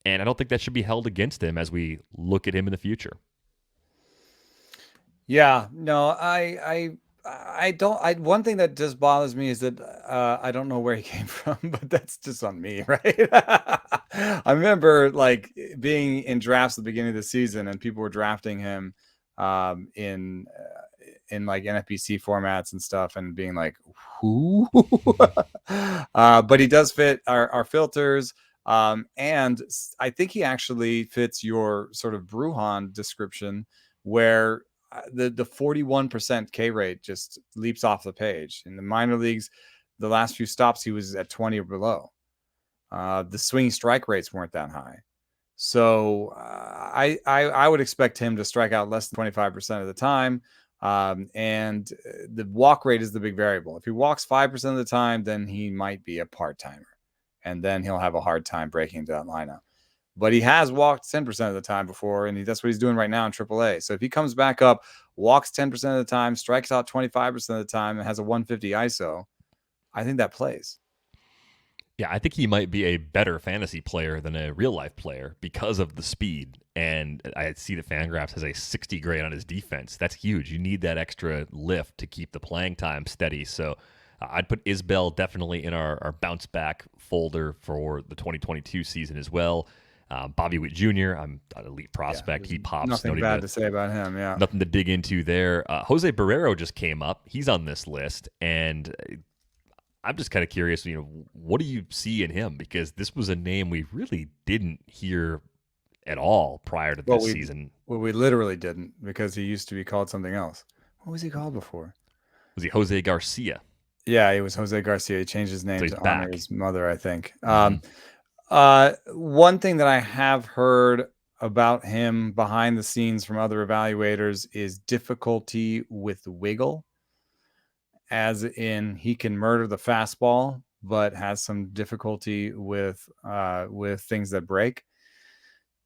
And I don't think that should be held against him as we look at him in the future. Yeah, no, I don't. One thing that just bothers me is that I don't know where he came from, but that's just on me, right? I remember like being in drafts at the beginning of the season, and people were drafting him in like NFBC formats and stuff, and being like, "Who?" But he does fit our filters, and I think he actually fits your sort of Brujan description, where the 41% K rate just leaps off the page. In the minor leagues, the last few stops he was at 20 or below. The swinging strike rates weren't that high. So I would expect him to strike out less than 25% of the time. And the walk rate is the big variable. If he walks 5% of the time, then he might be a part-timer. And then he'll have a hard time breaking into that lineup. But he has walked 10% of the time before, and that's what he's doing right now in AAA. So if he comes back up, walks 10% of the time, strikes out 25% of the time, and has a 150 ISO, I think that plays. Yeah, I think he might be a better fantasy player than a real-life player because of the speed. And I see that Fangraphs has a 60 grade on his defense. That's huge. You need that extra lift to keep the playing time steady. So I'd put Isbell definitely in our bounce-back folder for the 2022 season as well. Bobby Witt Jr., I'm an elite prospect. Yeah, he pops. Nothing bad to say about him, yeah. Nothing to dig into there. Jose Barrero just came up. He's on this list, and I'm just kind of curious, what do you see in him? Because this was a name we really didn't hear at all prior to this season. Well, we literally didn't, because he used to be called something else. What was he called before? Was he Jose Garcia? Yeah, he was Jose Garcia. He changed his name to honor his mother, I think. Mm-hmm. One thing that I have heard about him behind the scenes from other evaluators is difficulty with wiggle, as in he can murder the fastball, but has some difficulty with things that break.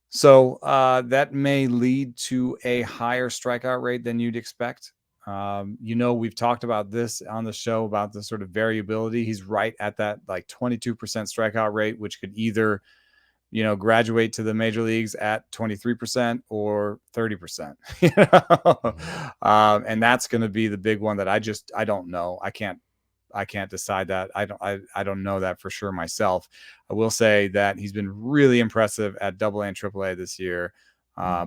So that may lead to a higher strikeout rate than you'd expect. We've talked about this on the show about the sort of variability. He's right at that like 22% strikeout rate, which could either, graduate to the major leagues at 23% or 30%. And that's going to be the big one that I don't know. I can't decide that. I don't know that for sure myself. I will say that he's been really impressive at AA and AAA this year.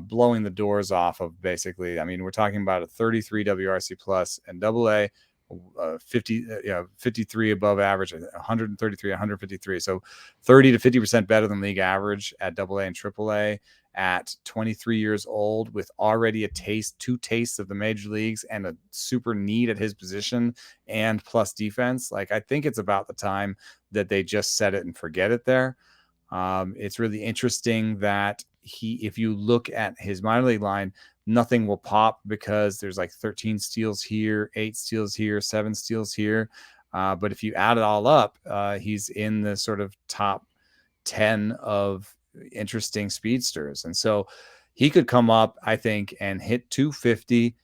Blowing the doors off of basically, I mean, we're talking about a 33 WRC plus and AA, 53 above average, 133, 153. So 30 to 50% better than league average at AA and AAA at 23 years old, with already two tastes of the major leagues and a super need at his position and plus defense. Like, I think it's about the time that they just set it and forget it there. It's really interesting that if you look at his minor league line, nothing will pop because there's like 13 steals here, 8 steals here, 7 steals here. But if you add it all up, he's in the sort of top 10 of interesting speedsters. And so he could come up, I think, and hit 250,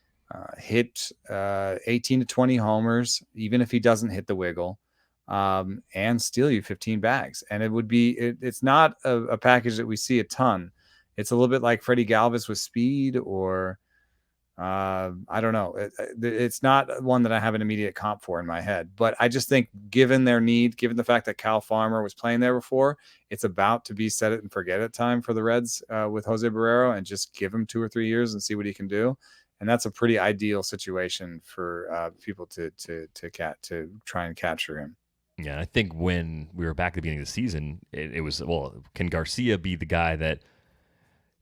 hit 18 to 20 homers, even if he doesn't hit the wiggle, and steal you 15 bags. And it's not a package that we see a ton. It's a little bit like Freddie Galvis with speed, or I don't know. It's not one that I have an immediate comp for in my head, but I just think given their need, given the fact that Cal Farmer was playing there before, it's about to be set it and forget it time for the Reds with Jose Barrero, and just give him 2 or 3 years and see what he can do. And that's a pretty ideal situation for people to try and capture him. Yeah, I think when we were back at the beginning of the season, it was, well, can Garcia be the guy that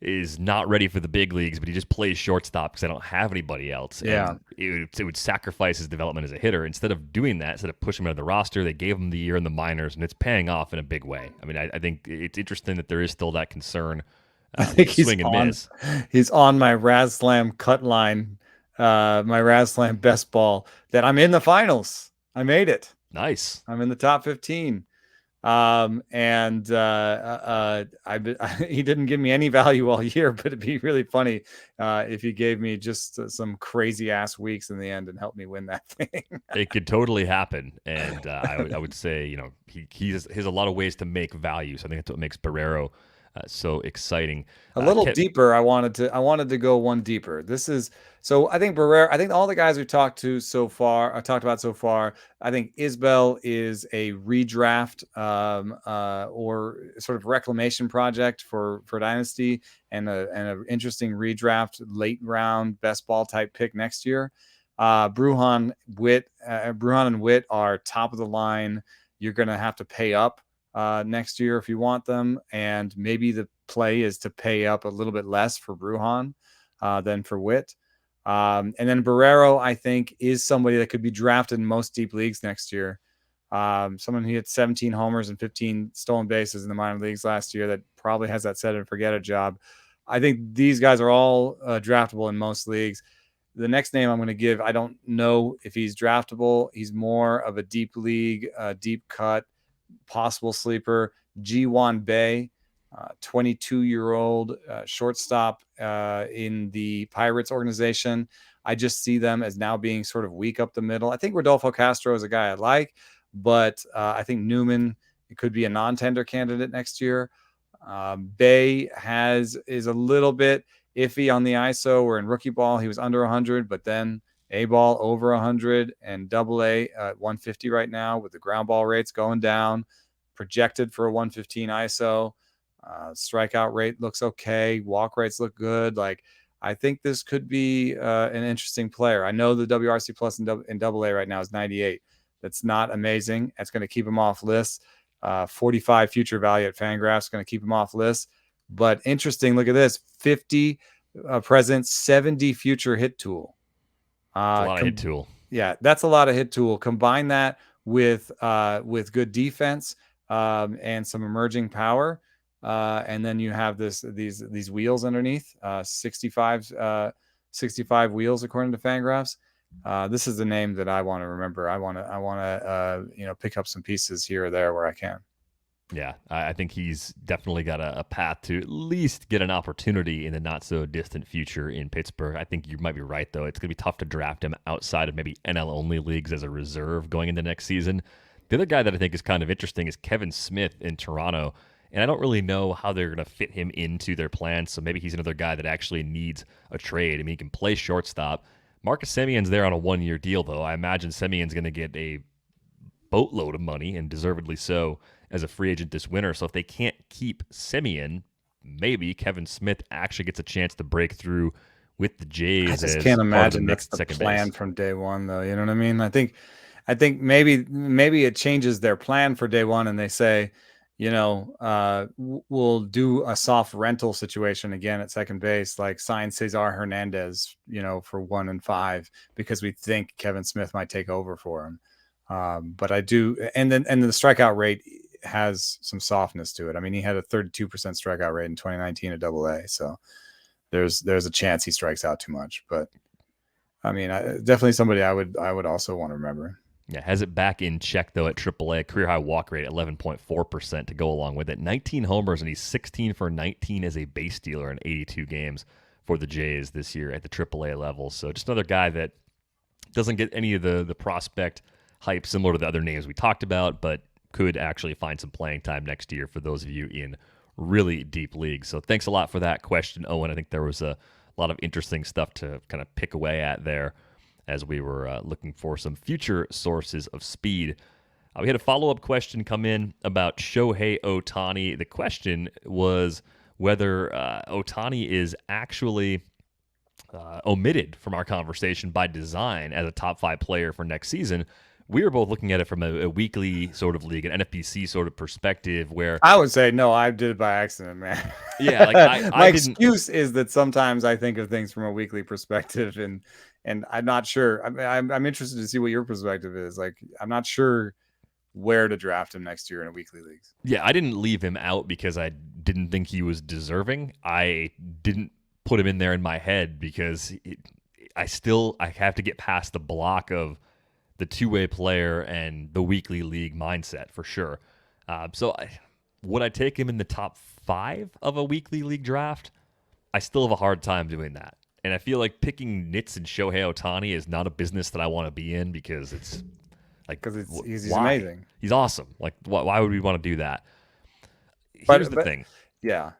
is not ready for the big leagues, but he just plays shortstop because I don't have anybody else? Yeah. And it would sacrifice his development as a hitter. Instead of doing that, instead of pushing him out of the roster, they gave him the year in the minors, and it's paying off in a big way. I mean, I think it's interesting that there is still that concern. I think he's on my Raz Slam cut line, my Raz Slam best ball, that I'm in the finals. I made it. Nice. I'm in the top 15. He didn't give me any value all year, but it'd be really funny if he gave me just some crazy ass weeks in the end and helped me win that thing. It could totally happen, and I would say, he has a lot of ways to make value. So I think that's what makes Barrero so exciting. A little deeper. I wanted to go one deeper. I think Barrera, I think all the guys we've talked about so far, I think Isbell is a redraft or sort of reclamation project for Dynasty, and an interesting redraft late round best ball type pick next year. Brujan and Witt are top of the line. You're going to have to pay up next year if you want them, and maybe the play is to pay up a little bit less for Brujan than for Witt. And then Barrero, I think, is somebody that could be drafted in most deep leagues next year. Someone who hit 17 homers and 15 stolen bases in the minor leagues last year, that probably has that set and forget it job. I think these guys are all draftable in most leagues. The next name I'm going to give, I don't know if he's draftable. He's more of a deep league, deep cut, possible sleeper. Ji-Hwan Bae, 22-year-old shortstop in the Pirates organization. I just see them as now being sort of weak up the middle. I think Rodolfo Castro is a guy I like, but I think Newman could be a non-tender candidate next year. Bae is a little bit iffy on the ISO, where in rookie ball he was under 100, but then A ball over 100, and AA at 150 right now, with the ground ball rates going down, projected for a 115 ISO. Strikeout rate looks okay. Walk rates look good. Like, I think this could be an interesting player. I know the WRC plus in AA right now is 98. That's not amazing. That's going to keep him off lists. 45 future value at Fangraphs going to keep him off lists. But interesting, look at this: 50 present, 70 future hit tool. A lot of hit tool. Yeah, that's a lot of hit tool. Combine that with good defense and some emerging power, and then you have these wheels underneath. 65 wheels according to Fangraphs. This is the name that I want to remember. I want to pick up some pieces here or there where I can. Yeah, I think he's definitely got a path to at least get an opportunity in the not-so-distant future in Pittsburgh. I think you might be right, though. It's going to be tough to draft him outside of maybe NL-only leagues as a reserve going into next season. The other guy that I think is kind of interesting is Kevin Smith in Toronto, and I don't really know how they're going to fit him into their plans, so maybe he's another guy that actually needs a trade. I mean, he can play shortstop. Marcus Semion's there on a one-year deal, though. I imagine Semion's going to get a boatload of money, and deservedly so, as a free agent this winter. So if they can't keep Semien, maybe Kevin Smith actually gets a chance to break through with the I Jays just as can't part of the imagine mix that's at the second plan base. from day one, though. You know what I mean? I think maybe it changes their plan for day one, and they say, we'll do a soft rental situation again at second base, like sign Cesar Hernandez, for 1 and 5, because we think Kevin Smith might take over for him. But I do, and the strikeout rate has some softness to it. I mean, he had a 32% strikeout rate in 2019 at Double-A, so there's a chance he strikes out too much. But I mean, definitely somebody I would also want to remember. Yeah, has it back in check though at AAA. Career high walk rate 11.4% to go along with it. 19 homers, and he's 16 for 19 as a base stealer in 82 games for the Jays this year at the AAA level. So just another guy that doesn't get any of the prospect hype similar to the other names we talked about, but could actually find some playing time next year for those of you in really deep leagues. So thanks a lot for that question, Owen. I think there was a lot of interesting stuff to kind of pick away at there as we were looking for some future sources of speed. We had a follow-up question come in about Shohei Ohtani. The question was whether Ohtani is actually omitted from our conversation by design as a top 5 player for next season. We were both looking at it from a weekly sort of league, an NFBC sort of perspective, where I would say no, I did it by accident, man. Yeah, like my I didn't. excuse is that sometimes I think of things from a weekly perspective, and I'm not sure. I'm interested to see what your perspective is. Like, I'm not sure where to draft him next year in a weekly leagues. Yeah, I didn't leave him out because I didn't think he was deserving. I didn't put him in there in my head because I have to get past the block of the two-way player and the weekly league mindset for sure. Would I take him in the top 5 of a weekly league draft? I still have a hard time doing that. And I feel like picking nits and Shohei Ohtani is not a business that I want to be in because it's like, he's amazing. He's awesome. Like, why would we want to do that? But Here's the thing. Yeah.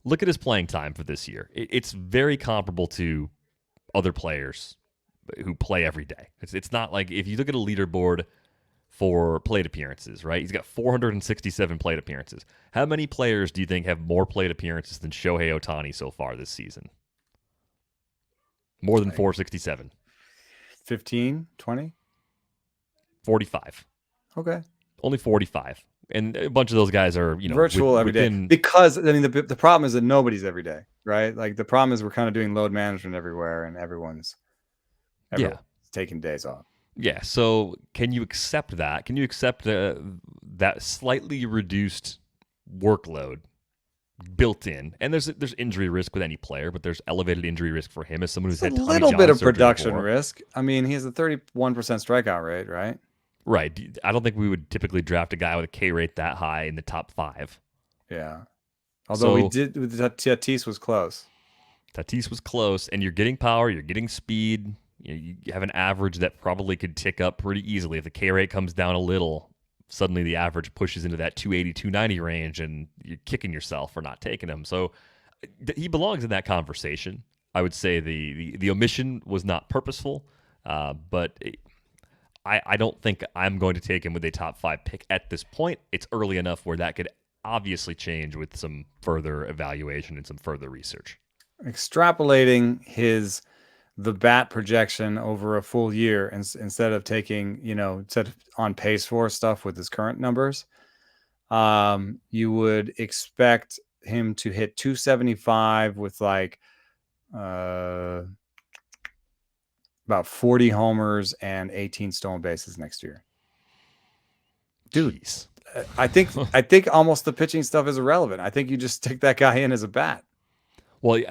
Look at his playing time for this year. It's very comparable to other players who play every day. It's not like if you look at a leaderboard for plate appearances, right? He's got 467 plate appearances. How many players do you think have more plate appearances than Shohei Ohtani so far this season? More than 467. 15, 20? 45. Okay. Only 45. And a bunch of those guys are, virtual every day. Because I mean, the problem is that nobody's every day, right? Like the problem is we're kind of doing load management everywhere, and everyone's taking days off. Yeah. So can you accept that? Can you accept that slightly reduced workload built in? And there's injury risk with any player, but there's elevated injury risk for him as someone who's had a little bit of production risk. I mean, he has a 31% strikeout rate, right? Right. I don't think we would typically draft a guy with a K rate that high in the top 5. Yeah. Although we did, Tatis was close. Tatis was close, and you're getting power, you're getting speed. You have an average that probably could tick up pretty easily. If the K rate comes down a little, suddenly the average pushes into that 280, 290 range, and you're kicking yourself for not taking him. So he belongs in that conversation. I would say the omission was not purposeful, but I don't think I'm going to take him with a top 5 pick at this point. It's early enough where that could obviously change with some further evaluation and some further research. Extrapolating the bat projection over a full year instead of taking, instead of on pace for stuff with his current numbers, you would expect him to hit 275 with like about 40 homers and 18 stolen bases next year. Dude, Jeez. I think almost the pitching stuff is irrelevant. I think you just stick that guy in as a bat. Well,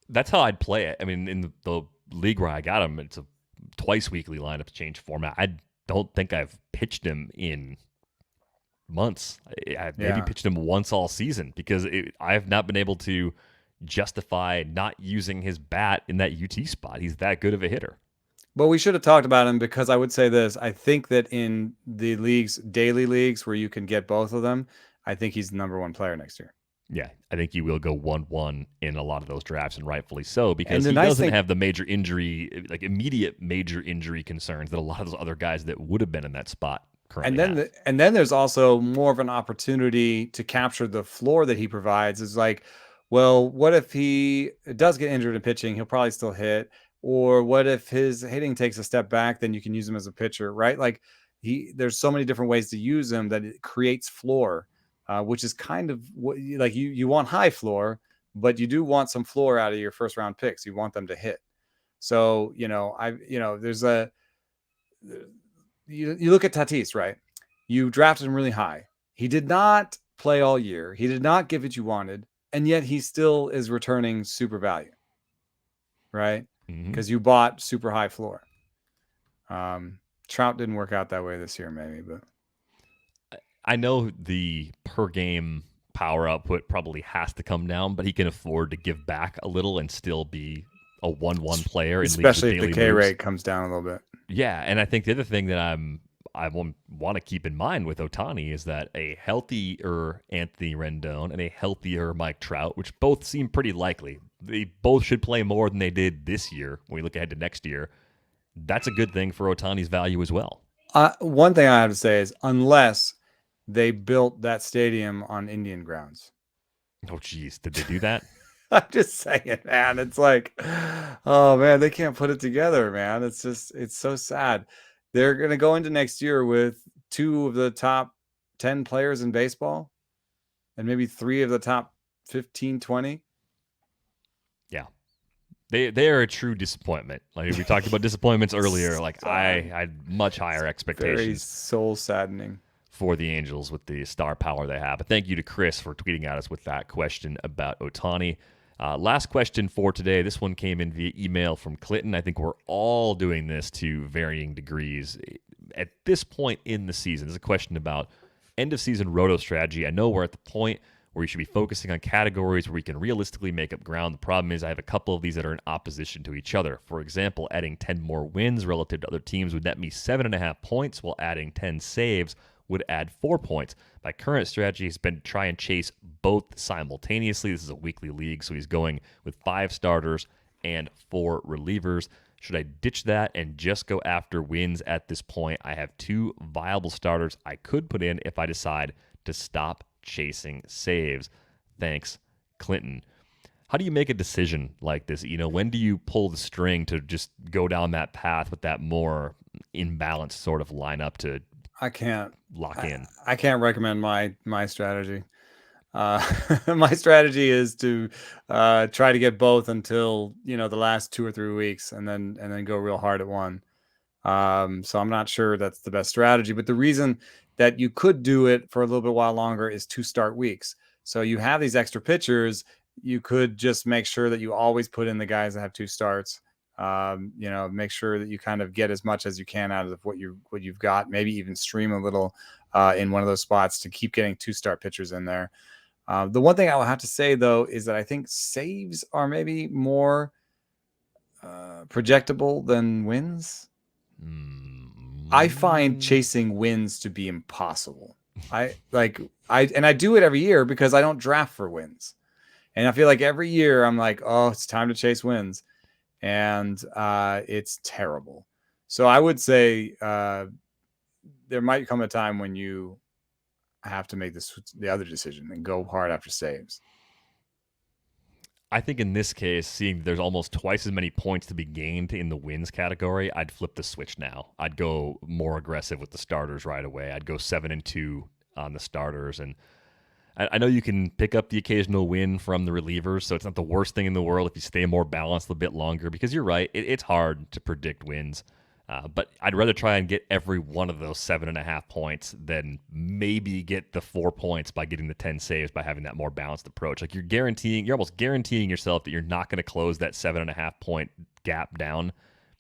that's how I'd play it. I mean, in the league where I got him, it's a twice weekly lineup change format. I don't think I've pitched him in months. I've maybe pitched him once all season because I have not been able to justify not using his bat in that UT spot. He's that good of a hitter. But we should have talked about him because I would say this. I think that in the leagues, daily leagues, where you can get both of them, I think he's the number 1 player next year. Yeah, I think he will go 1-1 in a lot of those drafts, and rightfully so, because he doesn't have the major injury, like immediate major injury concerns that a lot of those other guys that would have been in that spot currently have. And then there's also more of an opportunity to capture the floor that he provides. Is like Well, what if he does get injured in pitching? He'll probably still hit. Or what if his hitting takes a step back? Then you can use him as a pitcher, right? Like there's so many different ways to use him that it creates floor, which is kind of what like you want high floor, but you do want some floor out of your first round picks. You want them to hit. So there's you look at Tatis, right? You drafted him really high. He did not play all year. He did not give what you wanted, and yet he still is returning super value, right? Because you bought super high floor. Trout didn't work out that way this year, maybe, but I know the per game power output probably has to come down, but he can afford to give back a little and still be a 1-1 player in leagues with especially if the daily K moves. rate comes down a little bit. Yeah, and I think the other thing that I want to keep in mind with Ohtani is that a healthier Anthony Rendon and a healthier Mike Trout, which both seem pretty likely, they both should play more than they did this year when we look ahead to next year. That's a good thing for Ohtani's value as well. One thing I have to say is unless they built that stadium on Indian grounds. Oh, geez, did they do that? I'm just saying, man. It's like, oh man, they can't put it together, man. It's so sad. They're gonna go into next year with 2 of the top 10 players in baseball, and maybe 3 of the top 15, 20. Yeah. They are a true disappointment. Like we talked about disappointments earlier. Like I had much higher Very expectations soul saddening. for the Angels with the star power they have. But thank you to Chris for tweeting at us with that question about Ohtani. Last question for today. This one came in via email from Clinton. I think we're all doing this to varying degrees. At this point in the season, there's a question about end of season roto strategy. I know we're at the point where we should be focusing on categories where we can realistically make up ground. The problem is I have a couple of these that are in opposition to each other. For example, adding 10 more wins relative to other teams would net me 7.5 points, while adding 10 saves would add 4 points. My current strategy has been to try and chase both simultaneously. This is a weekly league, so he's going with 5 starters and 4 relievers. Should I ditch that and just go after wins at this point? I have 2 viable starters I could put in if I decide to stop chasing saves. Thanks, Clinton. How do you make a decision like this? When do you pull the string to just go down that path with that more imbalanced sort of lineup to I can't lock in? I can't recommend my strategy. My strategy is to try to get both until the last 2 or 3 weeks, and then go real hard at one. So I'm not sure that's the best strategy, but the reason that you could do it for a little bit while longer is 2 start weeks. So you have these extra pitchers. You could just make sure that you always put in the guys that have 2 starts. Make sure that you kind of get as much as you can out of what you've got. Maybe even stream a little in one of those spots to keep getting 2 start pitchers in there. The one thing I will have to say though is that I think saves are maybe more projectable than wins. I find chasing wins to be impossible. I do it every year because I don't draft for wins. And I feel like every year I'm like, oh, it's time to chase wins. And it's terrible. So I would say there might come a time when you have to make the other decision and go hard after saves. I think in this case, seeing there's almost twice as many points to be gained in the wins category, I'd flip the switch now. I'd go more aggressive with the starters right away. I'd go 7-2 on the starters. And I know you can pick up the occasional win from the relievers, so it's not the worst thing in the world if you stay more balanced a bit longer, because you're right, it's hard to predict wins. But I'd rather try and get every one of those 7.5 points than maybe get the 4 points by getting the 10 saves by having that more balanced approach. Like you're almost guaranteeing yourself that you're not going to close that 7.5 point gap down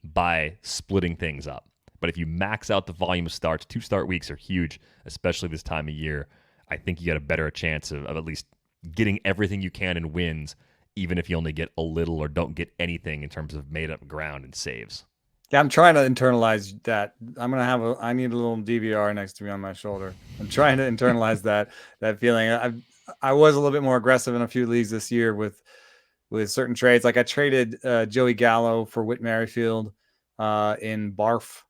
by splitting things up. But if you max out the volume of starts, 2 start weeks are huge, especially this time of year. I think you got a better chance of at least getting everything you can in wins, even if you only get a little or don't get anything in terms of made up ground and saves. Yeah, I'm trying to internalize that. I need a little DVR next to me on my shoulder. I'm trying to internalize that feeling. I was a little bit more aggressive in a few leagues this year with certain trades. Like I traded Joey Gallo for Whit Merrifield in Barf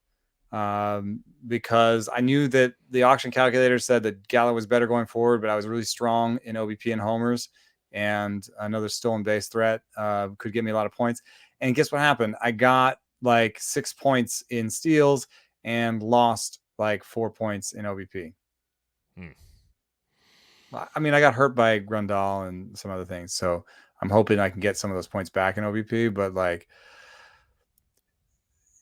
because I knew that the auction calculator said that Gallo was better going forward, but I was really strong in OBP and homers and another stolen base threat could get me a lot of points. And guess what happened? I got like 6 points in steals and lost like 4 points in OBP. I mean, I got hurt by Grandal and some other things, so I'm hoping I can get some of those points back in OBP. But like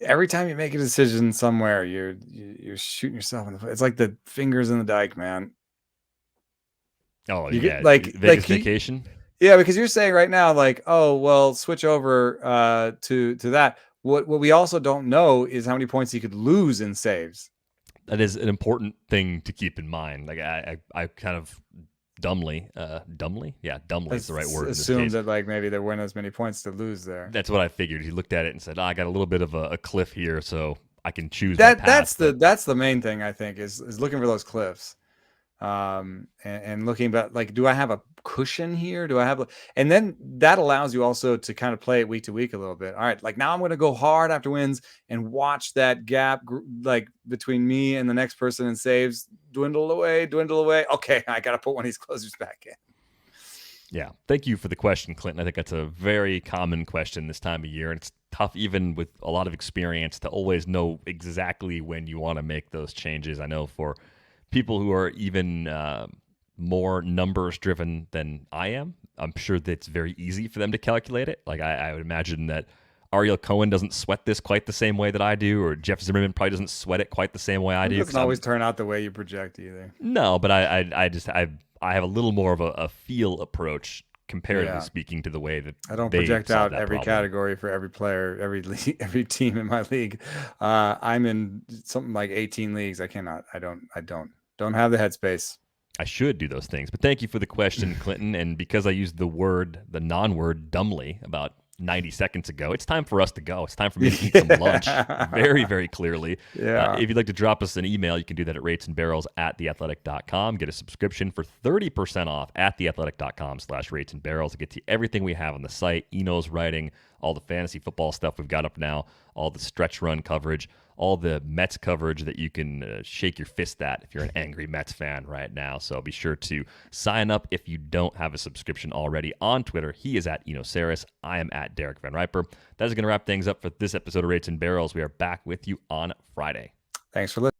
every time you make a decision somewhere, you're shooting yourself in the foot. It's like the fingers in the dike, man. Oh, You yeah. get Vegas vacation? Yeah, because you're saying right now, like, oh, well, switch over to that. What we also don't know is how many points you could lose in saves. That is an important thing to keep in mind. Like I kind of dumbly is the right word in this Assume case. that like maybe there weren't as many points to lose there. That's what I figured. He looked at it and said, I got a little bit of a cliff here, so I can choose That my path. that's the main thing, I think, is looking for those cliffs. And looking about like, do I have a cushion here? Do I have, and then that allows you also to kind of play it week to week a little bit. All right, like now I'm going to go hard after wins and watch that gap like between me and the next person in saves dwindle away. Okay, I got to put one of these closers back in. Yeah, thank you for the question, Clinton. I think that's a very common question this time of year, and it's tough even with a lot of experience to always know exactly when you want to make those changes. I know for people who are even more numbers driven than I am, I'm sure that it's very easy for them to calculate it. Like I would imagine that Ariel Cohen doesn't sweat this quite the same way that I do, or Jeff Zimmerman probably doesn't sweat it quite the same way I do. It doesn't always turn out the way you project either. No, but I have a little more of a feel approach, comparatively speaking, to the way that I don't project out every problem. Category for every player, every team in my league. I'm in something like 18 leagues. I don't have the headspace. I should do those things. But thank you for the question, Clinton. And because I used the non-word dumbly about 90 seconds ago, it's time for us to go. It's time for me to eat some lunch, very, very clearly. Yeah. If you'd like to drop us an email, you can do that at ratesandbarrels@theathletic.com. Get a subscription for 30% off at theathletic.com/ratesandbarrels. It gets you everything we have on the site. Eno's writing, all the fantasy football stuff we've got up now, all the stretch run coverage, all the Mets coverage that you can shake your fist at if you're an angry Mets fan right now. So be sure to sign up if you don't have a subscription already. On Twitter, he is at Eno Saris. I am at Derek Van Riper. That is going to wrap things up for this episode of Rates and Barrels. We are back with you on Friday. Thanks for listening.